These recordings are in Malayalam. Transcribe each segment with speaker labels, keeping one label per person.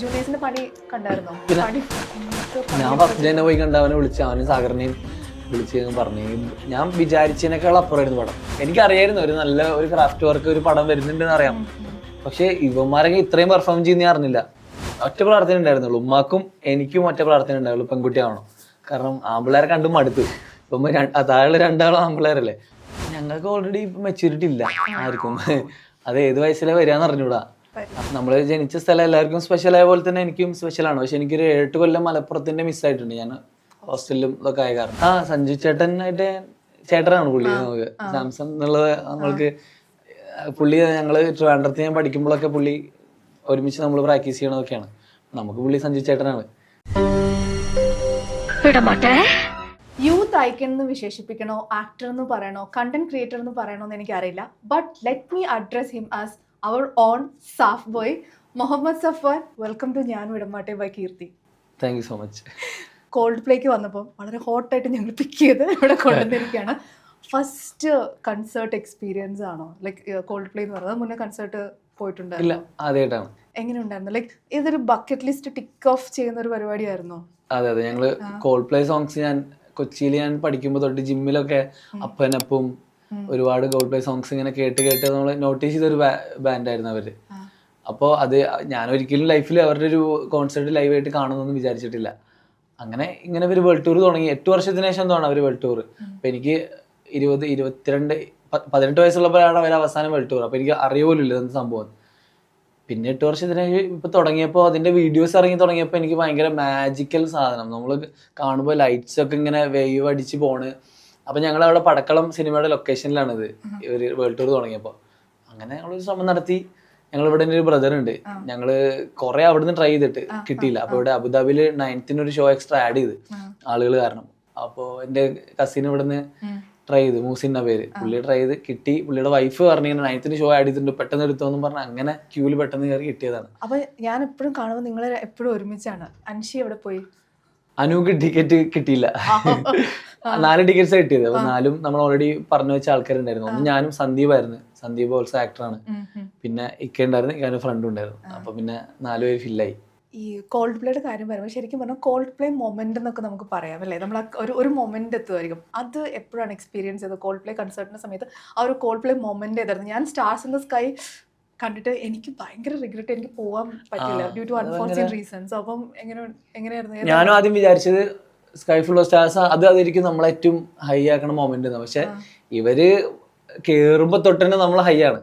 Speaker 1: ജൂനിയേഴ്സിന്റെ പണി കണ്ടായിരുന്നോ? പണി
Speaker 2: ഞാൻ ഫസ്റ്റ് തന്നെ പോയി കണ്ട അവനെ വിളിച്ച് അവനും സാഗറിനെയും വിളിച്ച് പറഞ്ഞു. ഞാൻ വിചാരിച്ചതിനേക്കാൾ അപ്പുറമായിരുന്നു പടം. എനിക്കറിയായിരുന്നു ഒരു നല്ല ഒരു ക്രാഫ്റ്റ് വർക്ക് ഒരു പടം വരുന്നുണ്ടെന്ന് അറിയാം. പക്ഷെ ഇവന്മാരൊക്കെ ഇത്രയും പെർഫോം ചെയ്യുന്ന അറിഞ്ഞില്ല. ഒറ്റ പ്രാർത്ഥന ഉണ്ടായിരുന്നുള്ളൂ, ഉമ്മാക്കും എനിക്കും ഒറ്റ പ്രാർത്ഥന ഉണ്ടാവുള്ളൂ, പെൺകുട്ടിയാവണം. കാരണം ആമ്പിള്ളേരെ കണ്ടും മടുത്തു. ഇപ്പം താഴെ രണ്ടാളും ആമ്പിള്ളേരല്ലേ. ഞങ്ങൾക്ക് ഓൾറെഡി ഇപ്പം മെച്യൂരിറ്റി ഇല്ല ആർക്കും. അത് ഏത് വയസ്സിലെ വരികയെന്ന് അറിഞ്ഞൂടാ. നമ്മൾ ജനിച്ച സ്ഥലം എല്ലാവർക്കും സ്പെഷ്യലായ പോലെ തന്നെ എനിക്കും സ്പെഷ്യലാണ്. പക്ഷെ എനിക്കൊരു 7 കൊല്ലം മലപ്പുറത്തിന്റെ മിസ്സായിട്ടുണ്ട്. ഞാൻ ഹോസ്റ്റലിലും ഇതൊക്കെ ആയ കാരണം. സഞ്ജു ചേട്ടനായിട്ട് ചേട്ടനാണ് പുള്ളി. നമുക്ക് സാംസങ് എന്നുള്ളത് നമ്മൾക്ക് പുള്ളി ഞങ്ങൾ ട്രിവാൻഡ്രത്ത് ഞാൻ പഠിക്കുമ്പോഴൊക്കെ പുള്ളി ഒരുമിച്ച് നമ്മൾ പ്രാക്ടീസ് ചെയ്യണതൊക്കെയാണ്. നമുക്ക് പുള്ളി സഞ്ജു ചേട്ടനാണ്.
Speaker 1: യൂത്ത് ഐക്കൺ എന്ന് വിശേഷിപ്പിക്കണോ, ആക്ടർ എന്ന് പറയണോ, കണ്ടന്റ് ക്രിയേറ്റർ എന്ന് പറയണോ എന്ന് എനിക്കറിയില്ല. But let me address him as our own സാഫ് boy Muhammad Safwan. Welcome to ഞാൻ വിടമാട്ടെ bye Keerthi.
Speaker 2: Thank you so much.
Speaker 1: കോൾഡ് പ്ലേക്ക് വന്നപ്പോൾ വളരെ ഹോട്ടായിട്ട് ഞങ്ങൾ പിക്ക് ചെയ്ത് ഇവിടെ കൊണ്ടുവന്നിരിക്കുകയാണ്. ഫസ്റ്റ് കൺസേർട്ട് എക്സ്പീരിയൻസ് ആണോ ലൈക്ക് കോൾഡ് പ്ലേ എന്ന് പറയുന്നത്? മുന്നേ കൺസേർട്ട് പോയിട്ടുണ്ടോ?
Speaker 2: ഇല്ല, ആദ്യമായിട്ടാണ്.
Speaker 1: എങ്ങനെ ഉണ്ടായിരുന്നു? ലൈക്ക് ഇതൊരു ബക്കറ്റ് ലിസ്റ്റ് ടിക്ക് ഓഫ് ചെയ്യുന്ന ഒരു പരിപാടിയായിരുന്നോ?
Speaker 2: അതെ അതെ, ഞങ്ങള് കോൾഡ് പ്ലേ സോങ്സ് ഞാൻ കൊച്ചിയിൽ ഞാൻ പഠിക്കുമ്പോൾ തൊട്ട് ജിമ്മിലൊക്കെ അപ്പനപ്പും ഒരുപാട് കോൾഡ് പ്ലേ സോങ്സ് ഇങ്ങനെ കേട്ട് കേട്ട് നമ്മൾ നോട്ടീസ് ചെയ്തൊരു ബാൻഡായിരുന്നു അവര്. അപ്പോൾ അത് ഞാൻ ഒരിക്കലും ലൈഫിൽ അവരുടെ ഒരു കോൺസേർട്ട് ലൈവായിട്ട് കാണുമെന്നൊന്നും വിചാരിച്ചിട്ടില്ല. അങ്ങനെ ഇങ്ങനെ ഒരു വേൾഡ് ടൂർ തുടങ്ങി. 8 വർഷത്തിന് ശേഷം തോന്നാണ് അവർ വേൾഡ് ടൂർ. അപ്പം എനിക്ക് 18 വയസ്സുള്ളപ്പോഴാണ് അവർ അവസാനം വേൾഡ് ടൂർ. അപ്പോൾ എനിക്ക് അറിയുപോലില്ല എന്ത് സംഭവം. പിന്നെ 8 വർഷത്തിന് ഇപ്പം തുടങ്ങിയപ്പോൾ അതിൻ്റെ വീഡിയോസ് ഇറങ്ങി തുടങ്ങിയപ്പോൾ എനിക്ക് ഭയങ്കര മാജിക്കൽ സാധനം. നമ്മൾ കാണുമ്പോൾ ലൈറ്റ്സ് ഒക്കെ ഇങ്ങനെ വേവ് അടിച്ച് പോണ്. അപ്പം ഞങ്ങൾ അവിടെ പടക്കളം സിനിമയുടെ ലൊക്കേഷനിലാണിത് ഒരു വേൾഡ് ടൂർ തുടങ്ങിയപ്പോൾ. അങ്ങനെ ഞങ്ങളൊരു ശ്രമം നടത്തി. ഞങ്ങളിവിടെ ഒരു ബ്രദർ ഉണ്ട്, ഞങ്ങൾ കുറെ അവിടുന്ന് ട്രൈ ചെയ്തിട്ട് കിട്ടിയില്ല. അപ്പോൾ ഇവിടെ അബുദാബിയിൽ 9th ഒരു ഷോ എക്സ്ട്രാ ആഡ് ചെയ്ത് ആളുകൾ കാരണം. അപ്പോൾ എൻ്റെ കസിൻ ഇവിടുന്ന് ട്രൈ ചെയ്ത്, മൂസിന്ന പേര്, പുള്ളി ട്രൈ ചെയ്ത് കിട്ടി. പുള്ളിയുടെ വൈഫ് പറഞ്ഞു 9th ഷോ ആഡ് ചെയ്തിട്ടുണ്ട്, പെട്ടെന്ന് എടുത്തോന്നും പറഞ്ഞ് അങ്ങനെ ക്യൂവിൽ പെട്ടെന്ന് കയറി കിട്ടിയതാണ്.
Speaker 1: അപ്പൊ ഞാൻ എപ്പോഴും കാണുമ്പോൾ നിങ്ങൾ എപ്പോഴും ഒരുമിച്ചാണ്. അൻഷി എവിടെ പോയി?
Speaker 2: അനുക്ക് ടിക്കറ്റ് കിട്ടിയില്ല. 4 ടിക്കറ്റ്സ് കിട്ടിയത്. അപ്പൊ 4ഉം നമ്മൾ ഓൾറെഡി പറഞ്ഞു വെച്ച ആൾക്കാരുണ്ടായിരുന്നു. ഒന്ന് ഞാനും സന്ദീപായിരുന്നു. സന്ദീപ് ഓൾസോ ആക്ടറാണ്. പിന്നെ ഇക്ക ഉണ്ടായിരുന്നു, ഇക്കാനും ഫ്രണ്ടും ഉണ്ടായിരുന്നു. അപ്പൊ പിന്നെ 4 പേര് ഫില്ലായി.
Speaker 1: ഈ കോൾഡ് പ്ലേയുടെ കാര്യം പറയുമ്പോൾ ശരിക്കും പറഞ്ഞാൽ കോൾഡ് പ്ലേ മൊമെന്റ് എന്നൊക്കെ നമുക്ക് പറയാം അല്ലേ? നമ്മൾ ഒരു മൊമെന്റ് എത്തുമായിരിക്കും. അത് എപ്പോഴാണ് എക്സ്പീരിയൻസ് ചെയ്തത്? കോൾഡ് പ്ലേ കൺസേർട്ടിന്റെ സമയത്ത് ആ ഒരു കോൾഡ് പ്ലേ മൊമെന്റ് ഏതായിരുന്നു? ഞാൻ സ്റ്റാർസ് ഇൻ ദ സ്കൈ കണ്ടിട്ട് എനിക്ക് ഭയങ്കര റിഗ്രറ്റ്, എനിക്ക് പോകാൻ പറ്റില്ല ഡ്യൂ ടു അൺഫോർച്യൂനേറ്റ് റീസൺസ്. അപ്പം എങ്ങനെയായിരുന്നു?
Speaker 2: ഞാനും ആദ്യം വിചാരിച്ചത് സ്കൈ ഫുൾ ഓഫ് സ്റ്റാർസ് അതായിരിക്കും നമ്മളെ ഏറ്റവും ഹൈ ആക്കണ മൊമെന്റ്. പക്ഷെ ഇവര് കേറുമ്പോ തൊട്ടന്നെ നമ്മൾ ഹൈ ആണ്.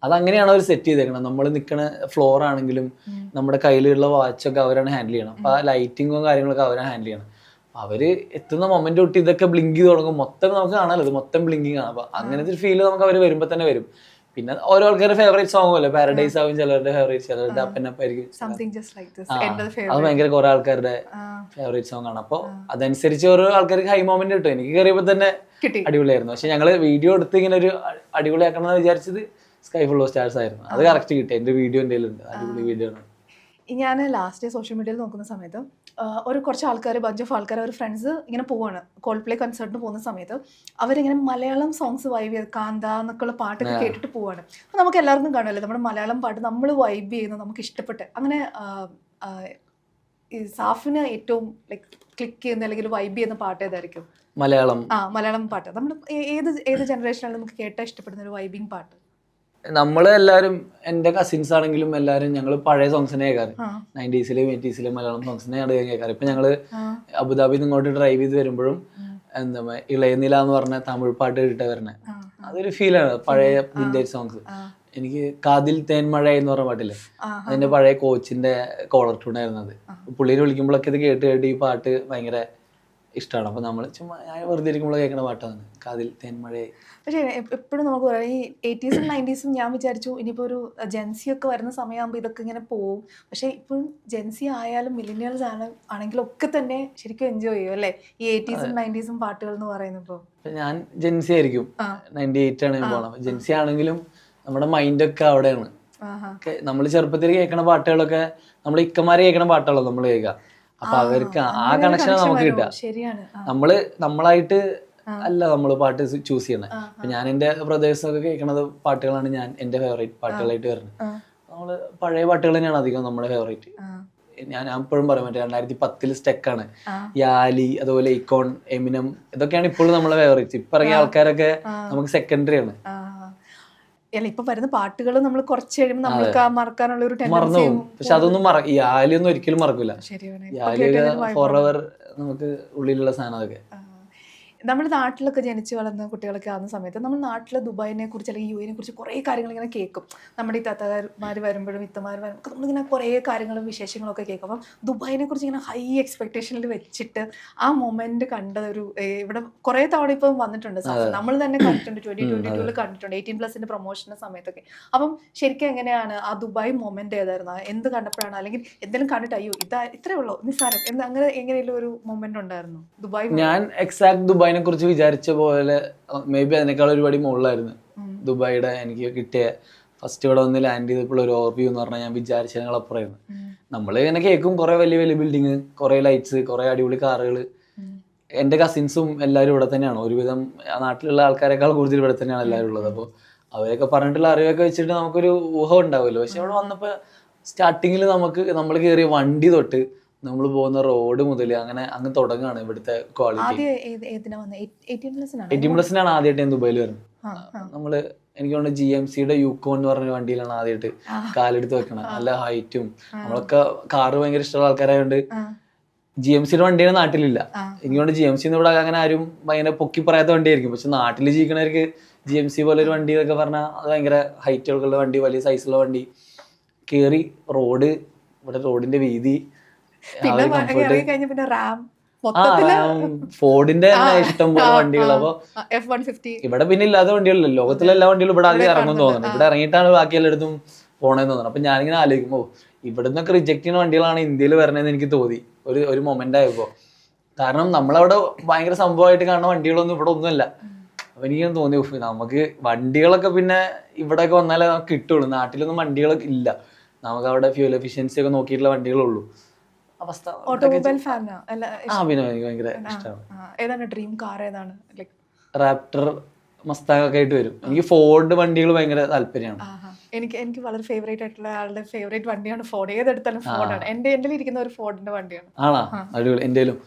Speaker 2: അതങ്ങനെയാണ് അവർ സെറ്റ് ചെയ്തേക്കണം. നമ്മൾ നിൽക്കുന്ന ഫ്ലോർ ആണെങ്കിലും നമ്മുടെ കയ്യിലുള്ള വാച്ചൊക്കെ അവരാണ് ഹാൻഡിൽ ചെയ്യണം. അപ്പൊ ആ ലൈറ്റിങ്ങും കാര്യങ്ങളൊക്കെ അവരാണ് ഹാൻഡിൽ ചെയ്യണം. അവര് എത്തുന്ന മൊമെന്റ് തൊട്ട് ഇതൊക്കെ ബ്ലിങ്ക് ചെയ്ത് തുടങ്ങും. മൊത്തം നമുക്ക് കാണാമല്ലോ, ഇത് മൊത്തം ബ്ലിങ്കിങ് ആണ്. അപ്പൊ അങ്ങനത്തെ ഒരു ഫീല് നമുക്ക് അവർ വരുമ്പോ തന്നെ വരും. പിന്നെ ഓരോ ആൾക്കാരുടെ ഫേവറേറ്റ് സോങ്ങും അല്ലേ, പാരഡൈസ് ആവും ചിലരുടെ ഫേവറേറ്റ്, ചിലരുടെ അപ്പനപ്പായിരിക്കും. അത് ഭയങ്കര കുറെ ആൾക്കാരുടെ ഫേവറേറ്റ് സോങ് ആണ്. അപ്പൊ അതനുസരിച്ച് ഓരോ ആൾക്കാർക്ക് ഹൈ മൊമെന്റ് കിട്ടും. എനിക്ക് കയറിയപ്പോ തന്നെ അടിപൊളിയായിരുന്നു. പക്ഷെ ഞങ്ങള് വീഡിയോ എടുത്ത് ഇങ്ങനെ ഒരു അടിപൊളിയാക്കണം എന്ന് വിചാരിച്ചത് സ്കൈ ഫുൾ ഓഫ് സ്റ്റാർസ് ആയിരുന്നു. അത് കറക്റ്റ് കിട്ടി. എന്റെ വീഡിയോ എൻ്റെ ഉണ്ട്, അടിപൊളി വീഡിയോ ആണ്.
Speaker 1: ഞാൻ ലാസ്റ്റ് സോഷ്യൽ മീഡിയയിൽ നോക്കുന്ന സമയത്ത് കുറച്ച് ആൾക്കാർ, ബഞ്ച് ഓഫ് ആൾക്കാർ, അവർ ഫ്രണ്ട്സ് ഇങ്ങനെ പോവാണ് കോൾഡ് പ്ലേ കൺസേർട്ടിന് പോകുന്ന സമയത്ത്. അവരിങ്ങനെ മലയാളം സോങ്സ് വൈബ് ചെയ്ത് കാന്ത എന്നൊക്കെയുള്ള പാട്ടൊക്കെ കേട്ടിട്ട് പോവാണ്. അപ്പോൾ നമുക്ക് എല്ലാവർക്കും കാണുമല്ലോ നമ്മുടെ മലയാളം പാട്ട് നമ്മൾ വൈബ് ചെയ്യുന്നത് നമുക്ക് ഇഷ്ടപ്പെട്ട്. അങ്ങനെ ഈ സാഫിന് ഏറ്റവും ലൈക്ക് ക്ലിക്ക് ചെയ്യുന്ന അല്ലെങ്കിൽ വൈബ് ചെയ്യുന്ന പാട്ട് ഏതായിരിക്കും? മലയാളം പാട്ട്. നമ്മൾ ഏത് ജനറേഷനാണ് നമുക്ക് കേട്ടാൽ ഇഷ്ടപ്പെടുന്ന ഒരു വൈബിങ് പാട്ട്?
Speaker 2: നമ്മളെല്ലാരും എന്റെ കസിൻസ് ആണെങ്കിലും എല്ലാരും ഞങ്ങൾ പഴയ സോങ്സിനെ കേൾക്കാറ്. 90s 80s Malayalam സോങ്സിനെ കേൾക്കാറ്. ഇപ്പൊ ഞങ്ങള് അബുദാബിന്ന് ഇങ്ങോട്ട് ഡ്രൈവ് ചെയ്ത് വരുമ്പോഴും എന്താ ഇളയനില എന്ന് പറഞ്ഞ തമിഴ് പാട്ട് കേട്ടിട്ട് വരണേ. അതൊരു ഫീലാണ്. പഴയ വിന്റേജ് സോങ്സ്. എനിക്ക് കാതിൽ തേൻമഴ എന്ന് പറഞ്ഞ പാട്ടില്ലേ, അതിന്റെ പഴയ കോച്ചിന്റെ കോളർ ട്യൂൺ ആയിരുന്നു അത്. പുള്ളിനെ വിളിക്കുമ്പോഴൊക്കെ ഇത് കേട്ട് കേട്ട് ഈ പാട്ട് ഭയങ്കര ഇഷ്ടമാണ്. അപ്പൊ നമ്മൾ ചുമ്മാ വെറുതെ ഇരിക്കുമ്പോൾ കേൾക്കുന്ന പാട്ടാണ് കാതിൽ തേൻമഴയെ.
Speaker 1: പക്ഷേ എപ്പോഴും നമുക്ക് പറയാം ഈ 80s 90s ഞാൻ വിചാരിച്ചു ഇനിയിപ്പോൾ ഒരു ജെൻസി ഒക്കെ വരുന്ന സമയമാകുമ്പോൾ ഇതൊക്കെ ഇങ്ങനെ പോവും. പക്ഷേ ഇപ്പോഴും ജെൻസി ആയാലും മില്ലേനിയൽസ് ആണെങ്കിലും ഒക്കെ തന്നെ ശരിക്കും എൻജോയ് ചെയ്യും അല്ലേ ഈ 80s 90s പാട്ടുകൾ എന്ന് പറയുന്നപ്പോൾ?
Speaker 2: ഞാൻ ജെൻസി ആയിരിക്കും, 98 ആണ് ഞാൻ പോകണം. ജെൻസി ആണെങ്കിലും നമ്മുടെ മൈൻഡൊക്കെ അവിടെയാണ്. നമ്മൾ ചെറുപ്പത്തിൽ കേൾക്കണ പാട്ടുകളൊക്കെ നമ്മൾ ഇക്കമാരെ കേൾക്കണ പാട്ടുകളോ നമ്മൾ കേൾക്കുക. അപ്പൊ അവർക്ക് ആ കണക്ഷൻ നമുക്ക് കിട്ടുക. നമ്മളായിട്ട് അല്ല നമ്മൾ പാട്ട് ചൂസ് ചെയ്യണേ. അപ്പൊ ഞാൻ എന്റെ ബ്രദേഴ്സ് ഒക്കെ കേൾക്കണത് പാട്ടുകളാണ് ഞാൻ എന്റെ ഫേവറേറ്റ് പാട്ടുകളായിട്ട് വരുന്നത്. നമ്മള് പഴയ പാട്ടുകൾ തന്നെയാണ് അധികം നമ്മുടെ ഫേവറേറ്റ്.
Speaker 1: ആ,
Speaker 2: ഞാൻ എപ്പോഴും പറയും മറ്റേ 2010 സ്റ്റെക്കാണ്,
Speaker 1: ആ.
Speaker 2: യാലി, അതുപോലെ ഇക്കോൺ, എമിനം, ഇതൊക്കെയാണ് ഇപ്പോഴും നമ്മളെ ഫേവറേറ്റ്. ഇപ്പൊ ഇറങ്ങിയ ആൾക്കാരൊക്കെ നമുക്ക് സെക്കൻഡറി ആണ്.
Speaker 1: ആ. അല്ല ഇപ്പൊ വരുന്ന പാട്ടുകൾ നമ്മൾ കുറച്ച് കഴിയുമ്പോൾ നമ്മൾക്ക് ആ മറക്കാനുള്ള ഒരു ടെൻഡൻസി.
Speaker 2: മറന്നുപോകും. പക്ഷെ അതൊന്നും യാലി ഒന്നും ഒരിക്കലും മറക്കൂല.
Speaker 1: ശരിയാണ്.
Speaker 2: യാലി ഫോർ എവർ നമുക്ക് ഉള്ളിലുള്ള സാധനം അതൊക്കെ.
Speaker 1: നമ്മുടെ നാട്ടിലൊക്കെ ജനിച്ച് വളർന്ന കുട്ടികളൊക്കെ ആവുന്ന സമയത്ത് നമ്മൾ നാട്ടിലെ ദുബായിനെ കുറിച്ച് അല്ലെങ്കിൽ യുഎനെ കുറിച്ച് കുറേ കാര്യങ്ങൾ ഇങ്ങനെ കേൾക്കും. നമ്മുടെ ഈ താത്തമാർ വരുമ്പോഴും ഇത്തമാർ വരുമ്പോൾ നമ്മളിങ്ങനെ കുറേ കാര്യങ്ങളും വിശേഷങ്ങളൊക്കെ കേൾക്കും. അപ്പം ദുബായിനെ കുറിച്ച് ഇങ്ങനെ ഹൈ എക്സ്പെക്ടേഷനിൽ വെച്ചിട്ട് ആ മൊമെന്റ് കണ്ടത് ഒരു ഇവിടെ കുറേ തവണ ഇപ്പം വന്നിട്ടുണ്ട്. നമ്മൾ തന്നെ കണ്ടിട്ടുണ്ട്, 2022 കണ്ടിട്ടുണ്ട്, 18+ പ്രൊമോഷന്റെ സമയത്തൊക്കെ. അപ്പം ശരിക്കും എങ്ങനെയാണ് ആ ദുബായ് മൊമെന്റ് ഏതായിരുന്നു? എന്ത് കണ്ടപ്പോഴാണ്, അല്ലെങ്കിൽ എന്തെങ്കിലും കണ്ടിട്ട് അയ്യോ ഇത്രേ ഉള്ളൂ നിസ്സാരം എന്ന് അങ്ങനെ എങ്ങനെയുള്ള ഒരു മൊമെന്റ് ഉണ്ടായിരുന്നു ദുബായ്?
Speaker 2: ഞാൻ എക്സാക്ട് ദുബായിനെ കുറിച്ച് വിചാരിച്ച പോലെ മേ ബി അതിനേക്കാൾ ഒരുപാട് മുകളിലായിരുന്നു ദുബായിയുടെ എനിക്ക് കിട്ടിയ ഫസ്റ്റ് ഇവിടെ വന്ന് ലാൻഡ് ചെയ്തപ്പോൾ ഒരു ഓവർവ്യൂ എന്ന് പറഞ്ഞാൽ ഞാൻ വിചാരിച്ചതിനേക്കാൾ അപ്പുറമായിരുന്നു. നമ്മൾ ഇങ്ങനെ കേൾക്കും കുറെ വലിയ വലിയ ബിൽഡിങ്, കുറെ ലൈറ്റ്സ്, കുറെ അടിപൊളി കാറുകൾ. എൻ്റെ കസിൻസും എല്ലാവരും ഇവിടെ തന്നെയാണ്, ഒരുവിധം നാട്ടിലുള്ള ആൾക്കാരെക്കാൾ കൂടുതൽ ഇവിടെ തന്നെയാണ് എല്ലാവരും ഉള്ളത്. അപ്പോൾ അവരൊക്കെ പറഞ്ഞിട്ടുള്ള അറിവൊക്കെ വെച്ചിട്ട് നമുക്കൊരു ഊഹം ഉണ്ടാവുമല്ലോ. പക്ഷെ ഇവിടെ വന്നപ്പോൾ സ്റ്റാർട്ടിങ്ങിൽ നമ്മൾ കയറിയ വണ്ടി തൊട്ട് നമ്മൾ പോകുന്ന റോഡ് മുതൽ അങ്ങനെ അങ്ങ് തുടങ്ങുകയാണ് ഇവിടുത്തെ ക്വാളിറ്റി. 18+-നാണ് ആദ്യമായിട്ട് ഞാൻ ദുബായിൽ വരുന്നത്. നമ്മള് എനിക്ക് തോന്നുന്നു GMCയുടെ യൂക്കോൺ എന്ന് പറഞ്ഞ വണ്ടിയിലാണ് ആദ്യമായിട്ട് കാലെടുത്ത് വെക്കണം. നല്ല ഹൈറ്റും, നമ്മളൊക്കെ കാറ് ഭയങ്കര ഇഷ്ടമുള്ള ആൾക്കാരായതുകൊണ്ട് GMCയുടെ വണ്ടിയാണ് നാട്ടിലില്ല. എനിക്ക് തോന്നുന്നു GMC ഇവിടെ അങ്ങനെ ആരും ഭയങ്കര പൊക്കി പറയാത്ത വണ്ടിയായിരിക്കും. പക്ഷെ നാട്ടിൽ ജീവിക്കണവർക്ക് GMC പോലെ ഒരു വണ്ടി എന്നൊക്കെ പറഞ്ഞാൽ അത് ഭയങ്കര ഹൈറ്റുള്ള വണ്ടി, വലിയ സൈസുള്ള വണ്ടി. കയറി റോഡ്, ഇവിടെ റോഡിന്റെ വീതി, ഫോർഡിന്റെ ഇഷ്ടം പോലെ വണ്ടികൾ. അപ്പൊ ഇവിടെ പിന്നെ ഇല്ലാത്ത വണ്ടികളല്ലോ, ലോകത്തിലെ എല്ലാ വണ്ടികളും ഇവിടെ ആദ്യം ഇറങ്ങും തോന്നുന്നു. ഇവിടെ ഇറങ്ങിയിട്ടാണ് ബാക്കി എല്ലായിടത്തും പോണേന്ന് തോന്നുന്നു. അപ്പൊ ഞാനിങ്ങനെ ആലോചിക്കുമ്പോ ഇവിടെ നിന്നൊക്കെ റിജക്ട് ചെയ്യുന്ന വണ്ടികളാണ് ഇന്ത്യയിൽ വരണേന്ന് എനിക്ക് തോന്നി ഒരു മൊമെന്റ് ആയപ്പോ. കാരണം നമ്മളവിടെ ഭയങ്കര സംഭവമായിട്ട് കാണുന്ന വണ്ടികളൊന്നും ഇവിടെ ഒന്നുമല്ല. അപ്പൊ എനിക്കിങ്ങനെ തോന്നി നമുക്ക് വണ്ടികളൊക്കെ പിന്നെ ഇവിടെയൊക്കെ വന്നാലേ നമുക്ക് കിട്ടുള്ളൂ. നാട്ടിലൊന്നും വണ്ടികളൊക്കെ ഇല്ല. നമുക്ക് അവിടെ ഫ്യൂൽ എഫിഷ്യൻസി ഒക്കെ നോക്കിയിട്ടുള്ള വണ്ടികളുള്ളൂ.
Speaker 1: ഓട്ടോമൊബൈൽ ഫാനാ?
Speaker 2: പിന്നെ എനിക്ക് ഭയങ്കര ഇഷ്ടമാണ്.
Speaker 1: ഏതാണ് ഡ്രീം കാർ? ഏതാണ്?
Speaker 2: റാപ്റ്റർ, മസ്താങ് ഒക്കെ ആയിട്ട് വരും. എനിക്ക് ഫോർഡ് വണ്ടികൾ ഭയങ്കര താല്പര്യമാണ്.
Speaker 1: എനിക്ക് വളരെ ഫേവറേറ്റ് ആയിട്ടുള്ള ആളുടെ ഫേവറേറ്റ് വണ്ടിയാണ് ഫോർഡ്. ഏതെടുത്താലും ഫോർഡാണ്. എൻ്റെ ഇരിക്കുന്ന ഒരു ഫോർഡിന്റെ വണ്ടിയാണ്.
Speaker 2: ആണോ? അടിപൊളി. എന്റെയും